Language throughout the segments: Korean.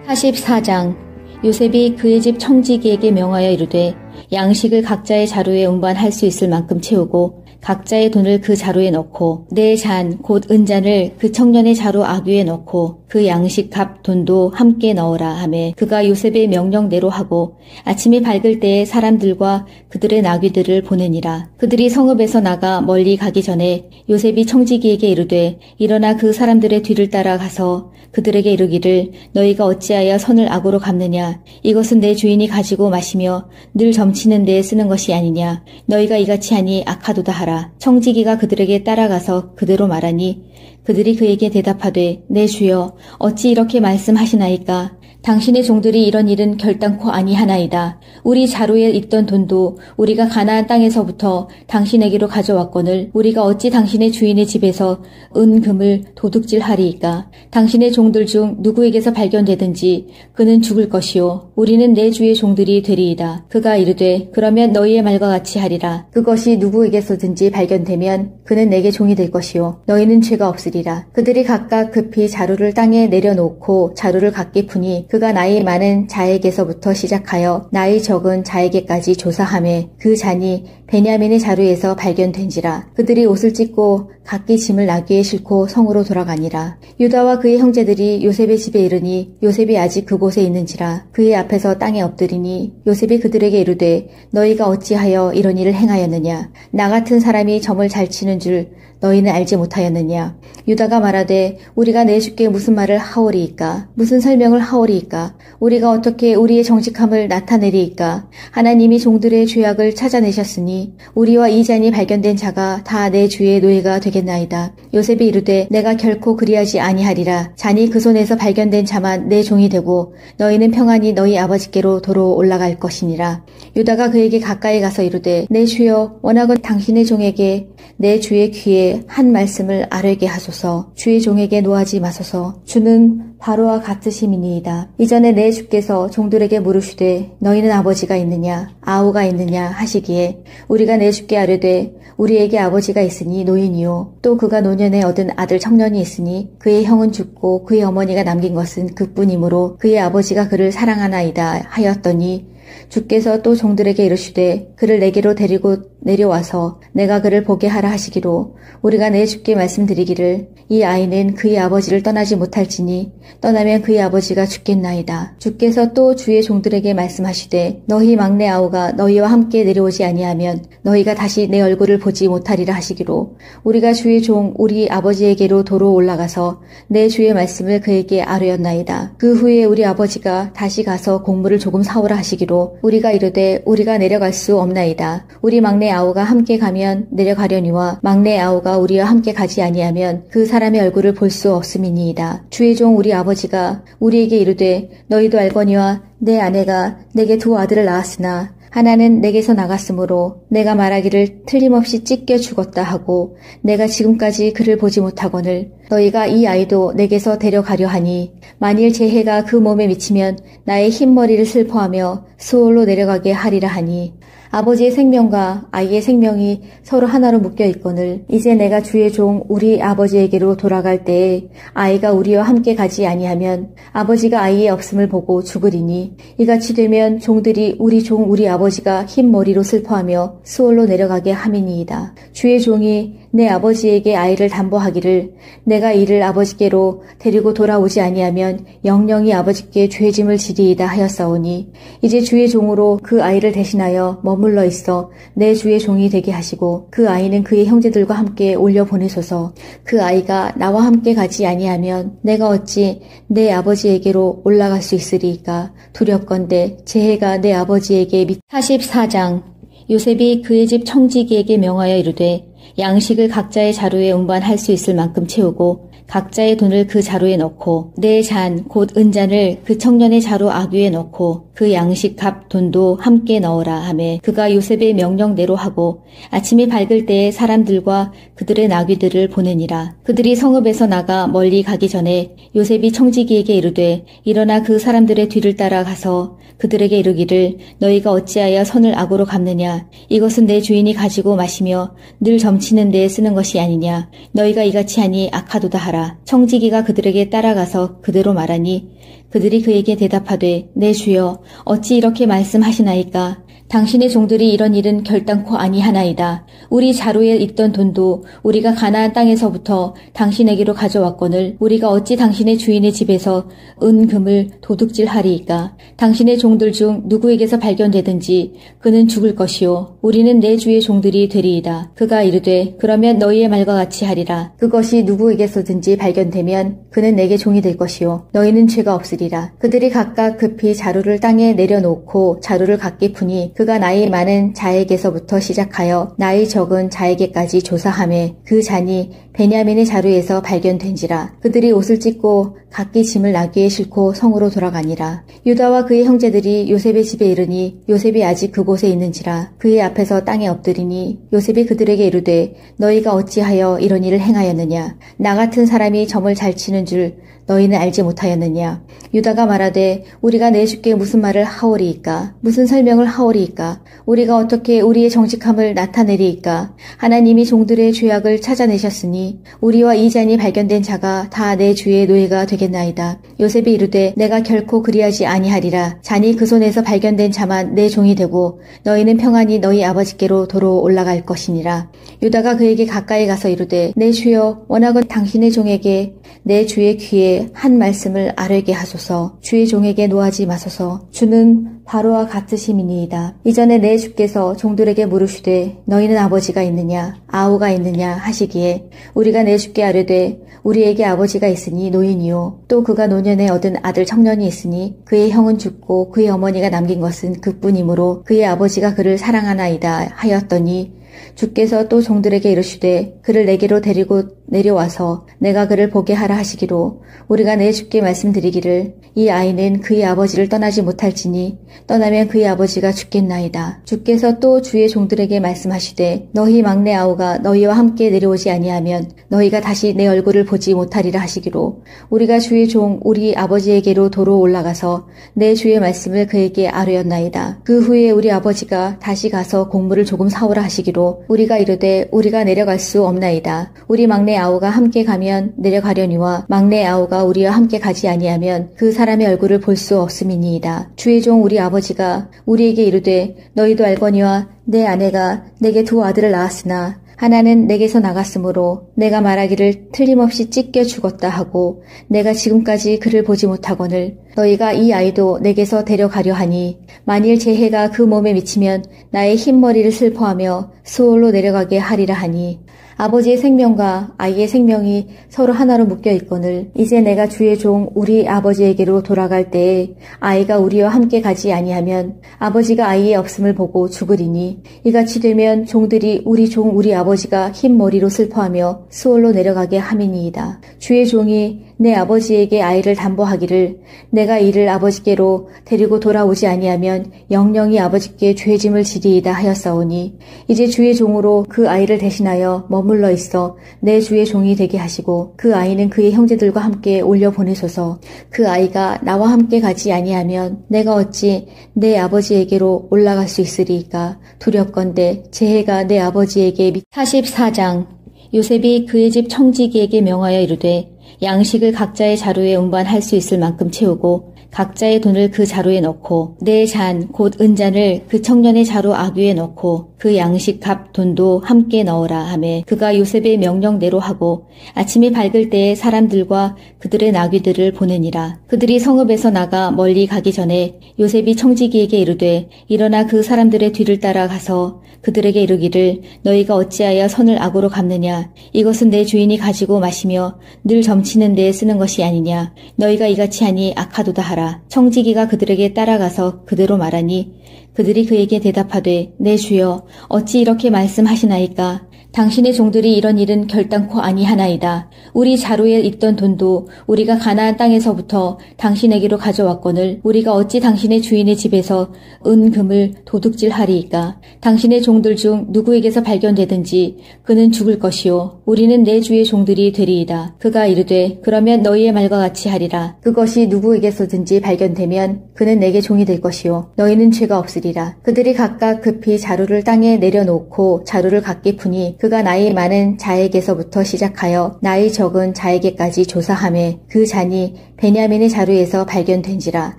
44장. 요셉이 그의 집 청지기에게 명하여 이르되 양식을 각자의 자루에 운반할 수 있을 만큼 채우고 각자의 돈을 그 자루에 넣고 내 잔 곧 은잔을 그 청년의 자루 아귀에 넣고 그 양식 값 돈도 함께 넣어라 하매 그가 요셉의 명령대로 하고 아침이 밝을 때에 사람들과 그들의 나귀들을 보내니라. 그들이 성읍에서 나가 멀리 가기 전에 요셉이 청지기에게 이르되 일어나 그 사람들의 뒤를 따라가서 그들에게 이르기를 너희가 어찌하여 선을 악으로 갚느냐. 이것은 내 주인이 가지고 마시며 늘 점치는 데에 쓰는 것이 아니냐. 너희가 이같이 하니 악하도다 하라. 청지기가 그들에게 따라가서 그대로 말하니 그들이 그에게 대답하되 내 주여 어찌 이렇게 말씀하시나이까. 당신의 종들이 이런 일은 결단코 아니하나이다. 우리 자루에 있던 돈도 우리가 가나안 땅에서부터 당신에게로 가져왔거늘 우리가 어찌 당신의 주인의 집에서 은금을 도둑질하리이까. 당신의 종들 중 누구에게서 발견되든지 그는 죽을 것이요 우리는 내 주의 종들이 되리이다. 그가 이르되 그러면 너희의 말과 같이 하리라. 그것이 누구에게서든지 발견되면 그는 내게 종이 될 것이요 너희는 죄가 없으리라. 그들이 각각 급히 자루를 땅에 내려놓고 자루를 각기 푸니 그가 나이 많은 자에게서부터 시작하여 나이 적은 자에게까지 조사하매 그 잔이 베냐민의 자루에서 발견된지라. 그들이 옷을 찢고 각기 짐을 나귀에 싣고 성으로 돌아가니라. 유다와 그의 형제들이 요셉의 집에 이르니 요셉이 아직 그곳에 있는지라. 그의 앞에서 땅에 엎드리니 요셉이 그들에게 이르되 너희가 어찌하여 이런 일을 행하였느냐. 나 같은 사람이 점을 잘 치는 줄 너희는 알지 못하였느냐. 유다가 말하되 우리가 내 주께 무슨 말을 하오리이까. 무슨 설명을 하오리이까. 우리가 어떻게 우리의 정직함을 나타내리이까. 하나님이 종들의 죄악을 찾아내셨으니 우리와 이 잔이 발견된 자가 다 내 주의 노예가 되겠나이다. 요셉이 이르되 내가 결코 그리하지 아니하리라. 잔이 그 손에서 발견된 자만 내 종이 되고 너희는 평안히 너희 아버지께로 도로 올라갈 것이니라. 유다가 그에게 가까이 가서 이르되 내 주여 원하건 당신의 종에게 내 주의 귀에 한 말씀을 아뢰게 하소서. 주의 종에게 노하지 마소서. 주는 바로와 같으심이니이다. 이전에 내 주께서 종들에게 물으시되 너희는 아버지가 있느냐 아우가 있느냐 하시기에 우리가 내 주께 아뢰되 우리에게 아버지가 있으니 노인이요 또 그가 노년에 얻은 아들 청년이 있으니 그의 형은 죽고 그의 어머니가 남긴 것은 그뿐이므로 그의 아버지가 그를 사랑하나이다 하였더니 주께서 또 종들에게 이르시되 그를 내게로 데리고 내려와서 내가 그를 보게 하라 하시기로 우리가 내 주께 말씀드리기를 이 아이는 그의 아버지를 떠나지 못할지니 떠나면 그의 아버지가 죽겠나이다. 주께서 또 주의 종들에게 말씀하시되 너희 막내 아우가 너희와 함께 내려오지 아니하면 너희가 다시 내 얼굴을 보지 못하리라 하시기로 우리가 주의 종 우리 아버지에게로 도로 올라가서 내 주의 말씀을 그에게 아뢰었나이다. 그 후에 우리 아버지가 다시 가서 곡물을 조금 사오라 하시기로 우리가 이르되 우리가 내려갈 수 없나이다. 우리 막내 아우가 함께 가면 내려가려니와 막내 아우가 우리와 함께 가지 아니하면 그 사람의 얼굴을 볼 수 없음이니이다. 주의 종 우리 아버지가 우리에게 이르되 너희도 알거니와 내 아내가 내게 두 아들을 낳았으나 하나는 내게서 나갔으므로 내가 말하기를 틀림없이 찢겨 죽었다 하고 내가 지금까지 그를 보지 못하거늘 너희가 이 아이도 내게서 데려가려 하니 만일 재해가 그 몸에 미치면 나의 흰머리를 슬퍼하며 수월로 내려가게 하리라 하니 아버지의 생명과 아이의 생명이 서로 하나로 묶여 있거늘 이제 내가 주의 종 우리 아버지에게로 돌아갈 때에 아이가 우리와 함께 가지 아니하면 아버지가 아이의 없음을 보고 죽으리니 이같이 되면 종들이 우리 종 우리 아버지가 흰 머리로 슬퍼하며 수월로 내려가게 함이니이다. 주의 종이 내 아버지에게 아이를 담보하기를 내가 이를 아버지께로 데리고 돌아오지 아니하면 영영이 아버지께 죄짐을 지리이다 하였사오니 이제 주의 종으로 그 아이를 대신하여 머물러 있어 내 주의 종이 되게 하시고 그 아이는 그의 형제들과 함께 올려보내소서. 그 아이가 나와 함께 가지 아니하면 내가 어찌 내 아버지에게로 올라갈 수 있으리이까. 두렵건대 재해가 내 아버지에게 44장. 요셉이 그의 집 청지기에게 명하여 이르되 양식을 각자의 자루에 운반할 수 있을 만큼 채우고 각자의 돈을 그 자루에 넣고 내 잔 곧 은잔을 그 청년의 자루 아귀에 넣고 그 양식 값 돈도 함께 넣어라 하매 그가 요셉의 명령대로 하고 아침이 밝을 때에 사람들과 그들의 나귀들을 보내니라. 그들이 성읍에서 나가 멀리 가기 전에 요셉이 청지기에게 이르되 일어나 그 사람들의 뒤를 따라가서 그들에게 이르기를 너희가 어찌하여 선을 악으로 갚느냐. 이것은 내 주인이 가지고 마시며 늘 점치는 데에 쓰는 것이 아니냐. 너희가 이같이 하니 악하도다 하라. 하라. 청지기가 그들에게 따라가서 그대로 말하니 그들이 그에게 대답하되 내 주여 어찌 이렇게 말씀하시나이까. 당신의 종들이 이런 일은 결단코 아니하나이다. 우리 자루에 있던 돈도 우리가 가나안 땅에서부터 당신에게로 가져왔거늘 우리가 어찌 당신의 주인의 집에서 은금을 도둑질하리이까. 당신의 종들 중 누구에게서 발견되든지 그는 죽을 것이요 우리는 내 주의 종들이 되리이다. 그가 이르되 그러면 너희의 말과 같이 하리라. 그것이 누구에게서든지 발견되면 그는 내게 종이 될 것이요 너희는 죄가 없으리라. 그들이 각각 급히 자루를 땅에 내려놓고 자루를 각기 푸니 그가 나이 많은 자에게서부터 시작하여 나이 적은 자에게까지 조사하매 그 잔이 베냐민의 자루에서 발견된지라. 그들이 옷을 찢고 각기 짐을 나귀에 싣고 성으로 돌아가니라. 유다와 그의 형제들이 요셉의 집에 이르니 요셉이 아직 그곳에 있는지라. 그의 앞에서 땅에 엎드리니 요셉이 그들에게 이르되 너희가 어찌하여 이런 일을 행하였느냐. 나 같은 사람이 점을 잘 치는 줄 너희는 알지 못하였느냐. 유다가 말하되 우리가 내 주께 무슨 말을 하오리이까. 무슨 설명을 하오리이까. 우리가 어떻게 우리의 정직함을 나타내리이까. 하나님이 종들의 죄악을 찾아내셨으니 우리와 이 잔이 발견된 자가 다 내 주의 노예가 되겠나이다. 요셉이 이르되 내가 결코 그리하지 아니하리라. 잔이 그 손에서 발견된 자만 내 종이 되고 너희는 평안히 너희 아버지께로 도로 올라갈 것이니라. 유다가 그에게 가까이 가서 이르되 내 주여 원하건 당신의 종에게 내 주의 귀에 한 말씀을 아뢰게 하소서. 주의 종에게 노하지 마소서. 주는 바로와 같으심이니이다. 이전에 내 주께서 종들에게 물으시되 너희는 아버지가 있느냐 아우가 있느냐 하시기에 우리가 내 주께 아뢰되 우리에게 아버지가 있으니 노인이요 또 그가 노년에 얻은 아들 청년이 있으니 그의 형은 죽고 그의 어머니가 남긴 것은 그뿐이므로 그의 아버지가 그를 사랑하나이다 하였더니 주께서 또 종들에게 이르시되 그를 내게로 데리고 내려와서 내가 그를 보게 하라 하시기로 우리가 내 주께 말씀드리기를 이 아이는 그의 아버지를 떠나지 못할지니 떠나면 그의 아버지가 죽겠나이다. 주께서 또 주의 종들에게 말씀하시되 너희 막내 아우가 너희와 함께 내려오지 아니하면 너희가 다시 내 얼굴을 보지 못하리라 하시기로 우리가 주의 종 우리 아버지에게로 도로 올라가서 내 주의 말씀을 그에게 아뢰었나이다. 그 후에 우리 아버지가 다시 가서 곡물을 조금 사오라 하시기로 우리가 이르되 우리가 내려갈 수 없나이다. 우리 막내 아우가 함께 가면 내려가려니와 막내 아우가 우리와 함께 가지 아니하면 그 사람의 얼굴을 볼 수 없음이니이다. 주의 종 우리 아버지가 우리에게 이르되 너희도 알거니와 내 아내가 내게 두 아들을 낳았으나 하나는 내게서 나갔으므로 내가 말하기를 틀림없이 찢겨 죽었다 하고 내가 지금까지 그를 보지 못하거늘 너희가 이 아이도 내게서 데려가려 하니 만일 제 해가 그 몸에 미치면 나의 흰머리를 슬퍼하며 수월로 내려가게 하리라 하니 아버지의 생명과 아이의 생명이 서로 하나로 묶여 있거늘 이제 내가 주의 종 우리 아버지에게로 돌아갈 때에 아이가 우리와 함께 가지 아니하면 아버지가 아이의 없음을 보고 죽으리니 이같이 되면 종들이 우리 종 우리 아버지가 흰 머리로 슬퍼하며 수월로 내려가게 함이니이다. 주의 종이 내 아버지에게 아이를 담보하기를 내가 이를 아버지께로 데리고 돌아오지 아니하면 영영이 아버지께 죄짐을 지리이다 하였사오니 이제 주의 종으로 그 아이를 대신하여 머물러 있어 내 주의 종이 되게 하시고 그 아이는 그의 형제들과 함께 올려 보내소서. 그 아이가 나와 함께 가지 아니하면 내가 어찌 내 아버지에게로 올라갈 수 있으리이까. 두렵건대 제 해가 내 아버지에게 44장 요셉이 그의 집 청지기에게 명하여 이르되 양식을 각자의 자루에 운반할 수 있을 만큼 채우고 각자의 돈을 그 자루에 넣고 내 잔 곧 은잔을 그 청년의 자루 아귀에 넣고 그 양식 값 돈도 함께 넣어라 하매 그가 요셉의 명령대로 하고 아침이 밝을 때에 사람들과 그들의 나귀들을 보내니라. 그들이 성읍에서 나가 멀리 가기 전에 요셉이 청지기에게 이르되 일어나 그 사람들의 뒤를 따라가서 그들에게 이르기를 너희가 어찌하여 선을 악으로 갚느냐. 이것은 내 주인이 가지고 마시며 늘 점치는 데에 쓰는 것이 아니냐. 너희가 이같이 하니 악하도다 하라. 청지기가 그들에게 따라가서 그대로 말하니 그들이 그에게 대답하되 내 주여 어찌 이렇게 말씀하시나이까. 당신의 종들이 이런 일은 결단코 아니하나이다. 우리 자루에 있던 돈도 우리가 가나안 땅에서부터 당신에게로 가져왔거늘 우리가 어찌 당신의 주인의 집에서 은금을 도둑질하리이까. 당신의 종들 중 누구에게서 발견되든지 그는 죽을 것이요 우리는 내 주의 종들이 되리이다. 그가 이르되 그러면 너희의 말과 같이 하리라. 그것이 누구에게서든지 발견되면 그는 내게 종이 될 것이요 너희는 죄가 없으리라. 그들이 각각 급히 자루를 땅에 내려놓고 자루를 각기 푸니 그가 나이 많은 자에게서부터 시작하여 나이 적은 자에게까지 조사하매 그 잔이 베냐민의 자루에서 발견된지라.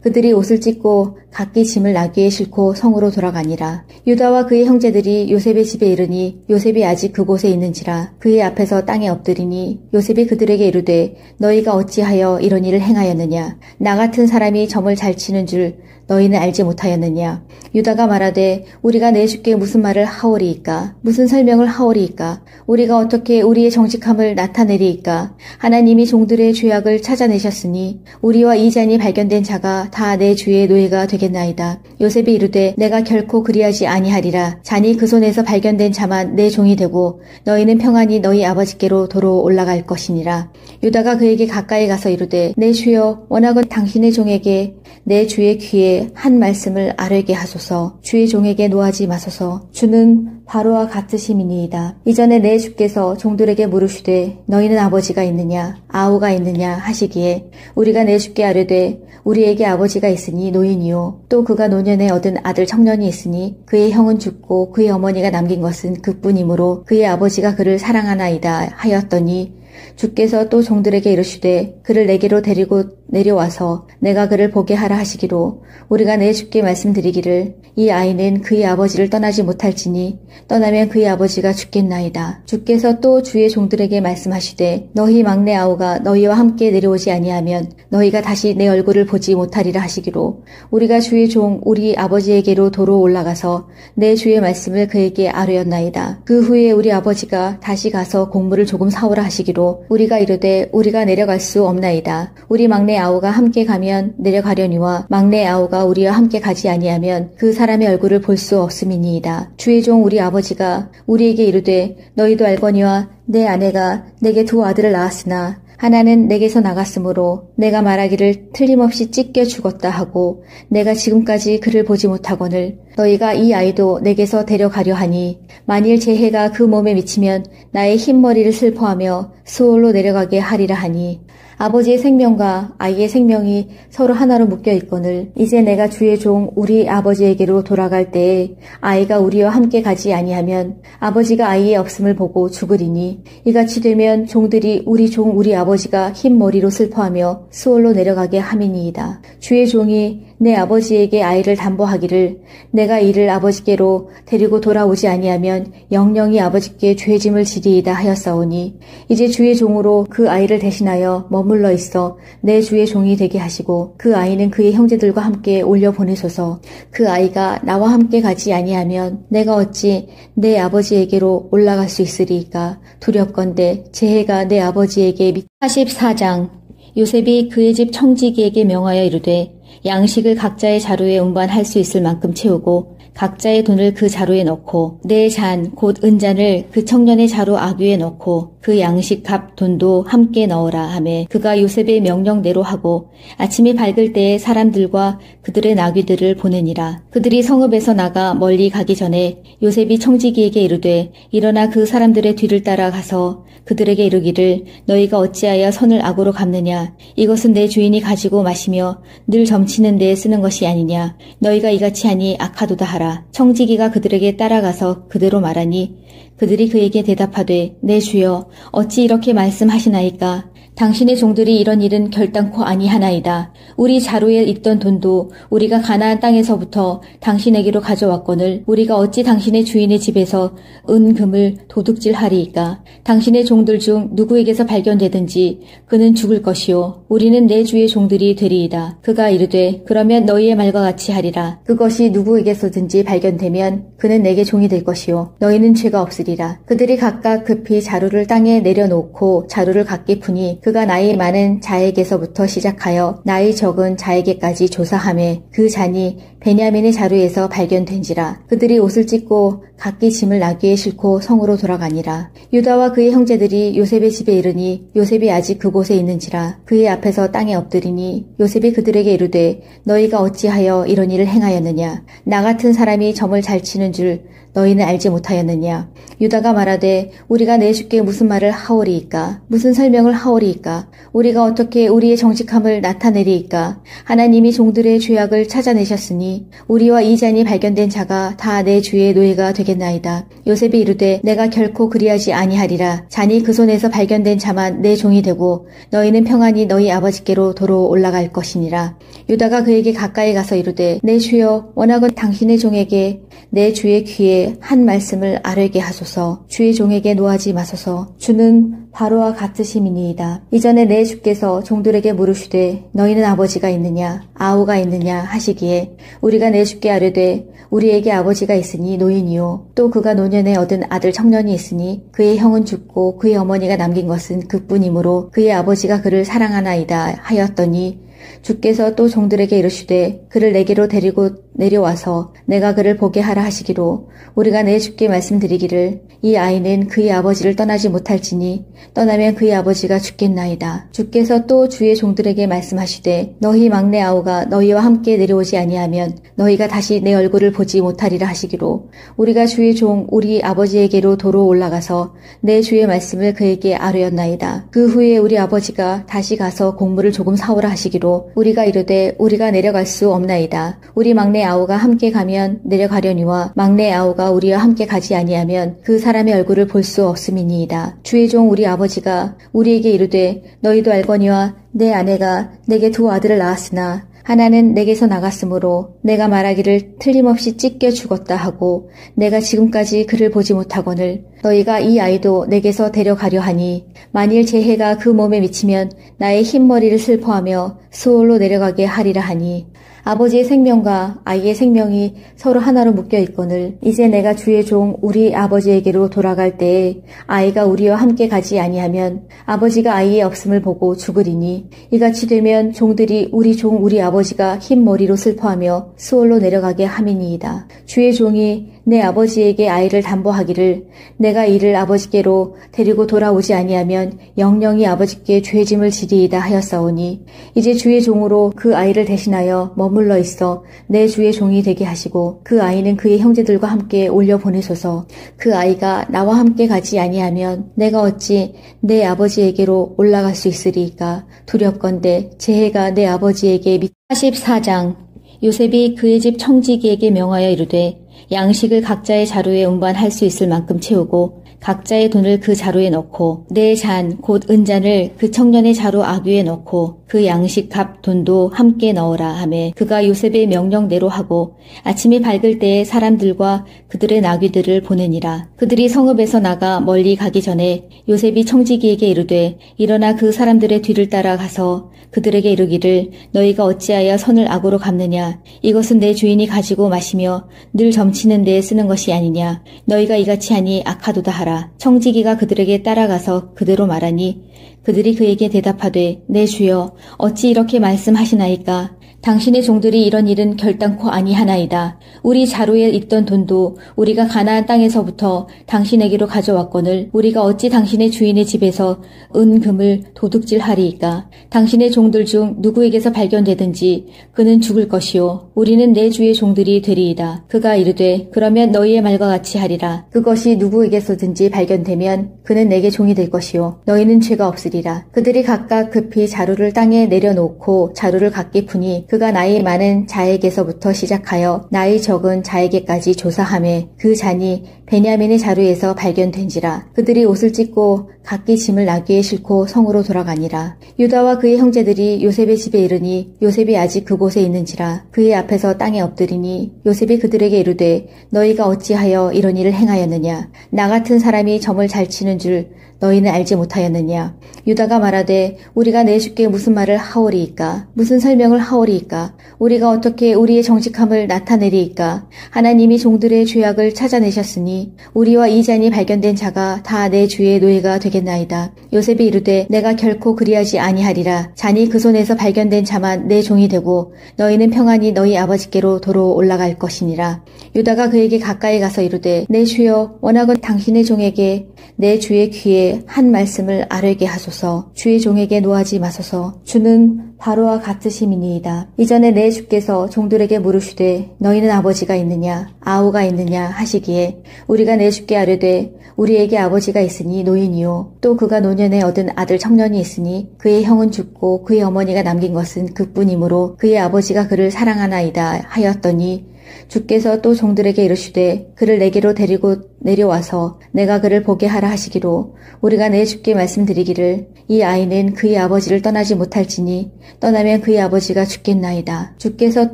그들이 옷을 찢고 각기 짐을 나귀에 싣고 성으로 돌아가니라. 유다와 그의 형제들이 요셉의 집에 이르니 요셉이 아직 그곳에 있는지라. 그의 앞에서 땅에 엎드리니 요셉이 그들에게 이르되 너희가 어찌하여 이런 일을 행하였느냐. 나 같은 사람이 점을 잘 치는 줄 너희는 알지 못하였느냐. 유다가 말하되 우리가 내 주께 무슨 말을 하오리이까. 무슨 설명을 하오리이까. 우리가 어떻게 우리의 정직함을 나타내리이까. 하나님이 종들의 죄악을 찾아내셨으니 우리와 이 잔이 발견된 자가 다 내 주의 노예가 되겠나이다. 요셉이 이르되 내가 결코 그리하지 아니하리라. 잔이 그 손에서 발견된 자만 내 종이 되고 너희는 평안히 너희 아버지께로 도로 올라갈 것이니라. 유다가 그에게 가까이 가서 이르되 내 주여 원하건 당신의 종에게 내 주의 귀에 한 말씀을 아뢰게 하소서. 주의 종에게 노하지 마소서. 주는 바로와 같으심이니이다. 이전에 내 주께서 종들에게 물으시되 너희는 아버지가 있느냐 아우가 있느냐 하시기에 우리가 내 주께 아뢰되 우리에게 아버지가 있으니 노인이요 또 그가 노년에 얻은 아들 청년이 있으니 그의 형은 죽고 그의 어머니가 남긴 것은 그뿐이므로 그의 아버지가 그를 사랑하나이다 하였더니 주께서 또 종들에게 이르시되 그를 내게로 데리고 내려와서 내가 그를 보게 하라 하시기로 우리가 내 주께 말씀드리기를 이 아이는 그의 아버지를 떠나지 못할지니 떠나면 그의 아버지가 죽겠나이다. 주께서 또 주의 종들에게 말씀하시되 너희 막내 아우가 너희와 함께 내려오지 아니하면 너희가 다시 내 얼굴을 보지 못하리라 하시기로 우리가 주의 종 우리 아버지에게로 도로 올라가서 내 주의 말씀을 그에게 아뢰었나이다. 그 후에 우리 아버지가 다시 가서 곡물을 조금 사오라 하시기로 우리가 이르되 우리가 내려갈 수 없나이다. 우리 막내 아우가 함께 가면 내려가려니와 막내 아우가 우리와 함께 가지 아니하면 그 사람의 얼굴을 볼 수 없음이니이다. 주의 종 우리 아버지가 우리에게 이르되 너희도 알거니와 내 아내가 내게 두 아들을 낳았으나 하나는 내게서 나갔으므로 내가 말하기를 틀림없이 찢겨 죽었다 하고 내가 지금까지 그를 보지 못하거늘 너희가 이 아이도 내게서 데려가려 하니 만일 재해가 그 몸에 미치면 나의 흰머리를 슬퍼하며 수월로 내려가게 하리라 하니 아버지의 생명과 아이의 생명이 서로 하나로 묶여 있거늘 이제 내가 주의 종 우리 아버지에게로 돌아갈 때에 아이가 우리와 함께 가지 아니하면 아버지가 아이의 없음을 보고 죽으리니 이같이 되면 종들이 우리 종 우리 아버지가 흰 머리로 슬퍼하며 수월로 내려가게 함이니이다. 주의 종이 내 아버지에게 아이를 담보하기를 내가 이를 아버지께로 데리고 돌아오지 아니하면 영영이 아버지께 죄짐을 지리이다 하였사오니 이제 주의 종으로 그 아이를 대신하여 머물러 있어 내 주의 종이 되게 하시고 그 아이는 그의 형제들과 함께 올려보내소서. 그 아이가 나와 함께 가지 아니하면 내가 어찌 내 아버지에게로 올라갈 수 있으리이까. 두렵건대 재해가 내 아버지에게 44장 요셉이 그의 집 청지기에게 명하여 이르되 양식을 각자의 자루에 운반할 수 있을 만큼 채우고 각자의 돈을 그 자루에 넣고 내 잔 곧 은잔을 그 청년의 자루 아귀에 넣고 그 양식 값 돈도 함께 넣으라 하매 그가 요셉의 명령대로 하고 아침이 밝을 때에 사람들과 그들의 나귀들을 보내니라. 그들이 성읍에서 나가 멀리 가기 전에 요셉이 청지기에게 이르되 일어나 그 사람들의 뒤를 따라가서 그들에게 이르기를 너희가 어찌하여 선을 악으로 갚느냐. 이것은 내 주인이 가지고 마시며 늘 점치는 데에 쓰는 것이 아니냐. 너희가 이같이 하니 악하도다 하라. 청지기가 그들에게 따라가서 그대로 말하니 그들이 그에게 대답하되 내 주여 어찌 이렇게 말씀하시나이까. 당신의 종들이 이런 일은 결단코 아니하나이다. 우리 자루에 있던 돈도 우리가 가나안 땅에서부터 당신에게로 가져왔거늘 우리가 어찌 당신의 주인의 집에서 은금을 도둑질하리이까. 당신의 종들 중 누구에게서 발견되든지 그는 죽을 것이요 우리는 내 주의 종들이 되리이다. 그가 이르되 그러면 너희의 말과 같이 하리라. 그것이 누구에게서든지 발견되면 그는 내게 종이 될 것이요 너희는 죄가 없으리라. 그들이 각각 급히 자루를 땅에 내려놓고 자루를 각기 푸니 그가 나이 많은 자에게서부터 시작하여 나이 적은 자에게까지 조사하매 그 잔이 베냐민의 자루에서 발견된지라. 그들이 옷을 찢고 각기 짐을 나귀에 싣고 성으로 돌아가니라. 유다와 그의 형제들이 요셉의 집에 이르니 요셉이 아직 그곳에 있는지라. 그의 앞에서 땅에 엎드리니 요셉이 그들에게 이르되 너희가 어찌하여 이런 일을 행하였느냐. 나 같은 사람이 점을 잘 치는 줄 너희는 알지 못하였느냐. 유다가 말하되 우리가 내 주께 무슨 말을 하오리이까. 무슨 설명을 하오리이까. 하오리까? 우리가 어떻게 우리의 정직함을 나타내리이까? 하나님이 종들의 죄악을 찾아내셨으니 우리와 이 잔이 발견된 자가 다 내 주의 노예가 되겠나이다. 요셉이 이르되 내가 결코 그리하지 아니하리라. 잔이 그 손에서 발견된 자만 내 종이 되고 너희는 평안히 너희 아버지께로 도로 올라갈 것이니라. 유다가 그에게 가까이 가서 이르되 내 주여 원하건 당신의 종에게 내 주의 귀에 한 말씀을 아뢰게 하소서. 주의 종에게 노하지 마소서. 주는 바로와 같으심이니이다. 이전에 내 주께서 종들에게 물으시되 너희는 아버지가 있느냐 아우가 있느냐 하시기에 우리가 내 주께 아뢰되 우리에게 아버지가 있으니 노인이요 또 그가 노년에 얻은 아들 청년이 있으니 그의 형은 죽고 그의 어머니가 남긴 것은 그뿐이므로 그의 아버지가 그를 사랑하나이다 하였더니 주께서 또 종들에게 이르시되 그를 내게로 데리고 내려와서 내가 그를 보게 하라 하시기로 우리가 내 주께 말씀드리기를 이 아이는 그의 아버지를 떠나지 못할지니 떠나면 그의 아버지가 죽겠나이다. 주께서 또 주의 종들에게 말씀하시되 너희 막내 아우가 너희와 함께 내려오지 아니하면 너희가 다시 내 얼굴을 보지 못하리라 하시기로 우리가 주의 종 우리 아버지에게로 도로 올라가서 내 주의 말씀을 그에게 아뢰었나이다. 그 후에 우리 아버지가 다시 가서 곡물을 조금 사오라 하시기로 우리가 이르되 우리가 내려갈 수 없나이다. 우리 막내 아우가 함께 가면 내려가려니와 막내 아우가 우리와 함께 가지 아니하면 그 사람의 얼굴을 볼 수 없음이니이다. 주의 종 우리 아버지가 우리에게 이르되 너희도 알거니와 내 아내가 내게 두 아들을 낳았으나 하나는 내게서 나갔으므로 내가 말하기를 틀림없이 찢겨 죽었다 하고 내가 지금까지 그를 보지 못하거늘 너희가 이 아이도 내게서 데려가려 하니 만일 제 해가 그 몸에 미치면 나의 흰머리를 슬퍼하며 수월로 내려가게 하리라 하니 아버지의 생명과 아이의 생명이 서로 하나로 묶여 있거늘 이제 내가 주의 종 우리 아버지에게로 돌아갈 때에 아이가 우리와 함께 가지 아니하면 아버지가 아이의 없음을 보고 죽으리니 이같이 되면 종들이 우리 종 우리 아버지가 흰 머리로 슬퍼하며 수월로 내려가게 함이니이다. 주의 종이 내 아버지에게 아이를 담보하기를 내가 이를 아버지께로 데리고 돌아오지 아니하면 영영이 아버지께 죄짐을 지리이다 하였사오니 이제 주의 종으로 그 아이를 대신하여 머물러 있어 내 주의 종이 되게 하시고 그 아이는 그의 형제들과 함께 올려 보내소서. 그 아이가 나와 함께 가지 아니하면 내가 어찌 내 아버지에게로 올라갈 수 있으리이까. 두렵건대 제 해가 내 아버지에게 44장 요셉이 그의 집 청지기에게 명하여 이르되 양식을 각자의 자루에 운반할 수 있을 만큼 채우고 각자의 돈을 그 자루에 넣고 내 잔 곧 은잔을 그 청년의 자루 아귀에 넣고 그 양식 값 돈도 함께 넣으라 하매 그가 요셉의 명령대로 하고 아침이 밝을 때에 사람들과 그들의 나귀들을 보내니라. 그들이 성읍에서 나가 멀리 가기 전에 요셉이 청지기에게 이르되 일어나 그 사람들의 뒤를 따라가서 그들에게 이르기를 너희가 어찌하여 선을 악으로 갚느냐. 이것은 내 주인이 가지고 마시며 늘 점치는 데에 쓰는 것이 아니냐. 너희가 이같이 하니 악하도다 하라. 청지기가 그들에게 따라가서 그대로 말하니 그들이 그에게 대답하되 내 주여 어찌 이렇게 말씀하시나이까. 당신의 종들이 이런 일은 결단코 아니하나이다. 우리 자루에 있던 돈도 우리가 가나안 땅에서부터 당신에게로 가져왔거늘 우리가 어찌 당신의 주인의 집에서 은금을 도둑질하리이까. 당신의 종들 중 누구에게서 발견되든지 그는 죽을 것이요 우리는 내 주의 종들이 되리이다. 그가 이르되 그러면 너희의 말과 같이 하리라. 그것이 누구에게서든지 발견되면 그는 내게 종이 될 것이요 너희는 죄가 없으리라. 그들이 각각 급히 자루를 땅에 내려놓고 자루를 각기 푸니 그가 나이 많은 자에게서부터 시작하여 나이 적은 자에게까지 조사하매 그 잔이 베냐민의 자루에서 발견된지라. 그들이 옷을 찢고 각기 짐을 나귀에 싣고 성으로 돌아가니라. 유다와 그의 형제들이 요셉의 집에 이르니 요셉이 아직 그곳에 있는지라. 그의 앞에서 땅에 엎드리니 요셉이 그들에게 이르되 너희가 어찌하여 이런 일을 행하였느냐. 나 같은 사람이 점을 잘 치는 줄 너희는 알지 못하였느냐. 유다가 말하되 우리가 내 주께 무슨 말을 하오리이까. 무슨 설명을 하오리이까. 우리가 어떻게 우리의 정직함을 나타내리이까. 하나님이 종들의 죄악을 찾아내셨으니 우리와 이 잔이 발견된 자가 다 내 주의 노예가 되겠나이다. 요셉이 이르되 내가 결코 그리하지 아니하리라. 잔이 그 손에서 발견된 자만 내 종이 되고 너희는 평안히 너희 아버지께로 도로 올라갈 것이니라. 유다가 그에게 가까이 가서 이르되 내 주여 원하건 당신의 종에게 내 주의 귀에 한 말씀을 아뢰게 하소서. 주의 종에게 노하지 마소서. 주는 바로와 같으심이니이다. 이전에 내 주께서 종들에게 물으시되 너희는 아버지가 있느냐 아우가 있느냐 하시기에 우리가 내 주께 아뢰되 우리에게 아버지가 있으니 노인이요 또 그가 노년에 얻은 아들 청년이 있으니 그의 형은 죽고 그의 어머니가 남긴 것은 그뿐이므로 그의 아버지가 그를 사랑하나이다 하였더니 주께서 또 종들에게 이르시되 그를 내게로 데리고 내려와서 내가 그를 보게 하라 하시기로 우리가 내 주께 말씀드리기를 이 아이는 그의 아버지를 떠나지 못할지니 떠나면 그의 아버지가 죽겠나이다. 주께서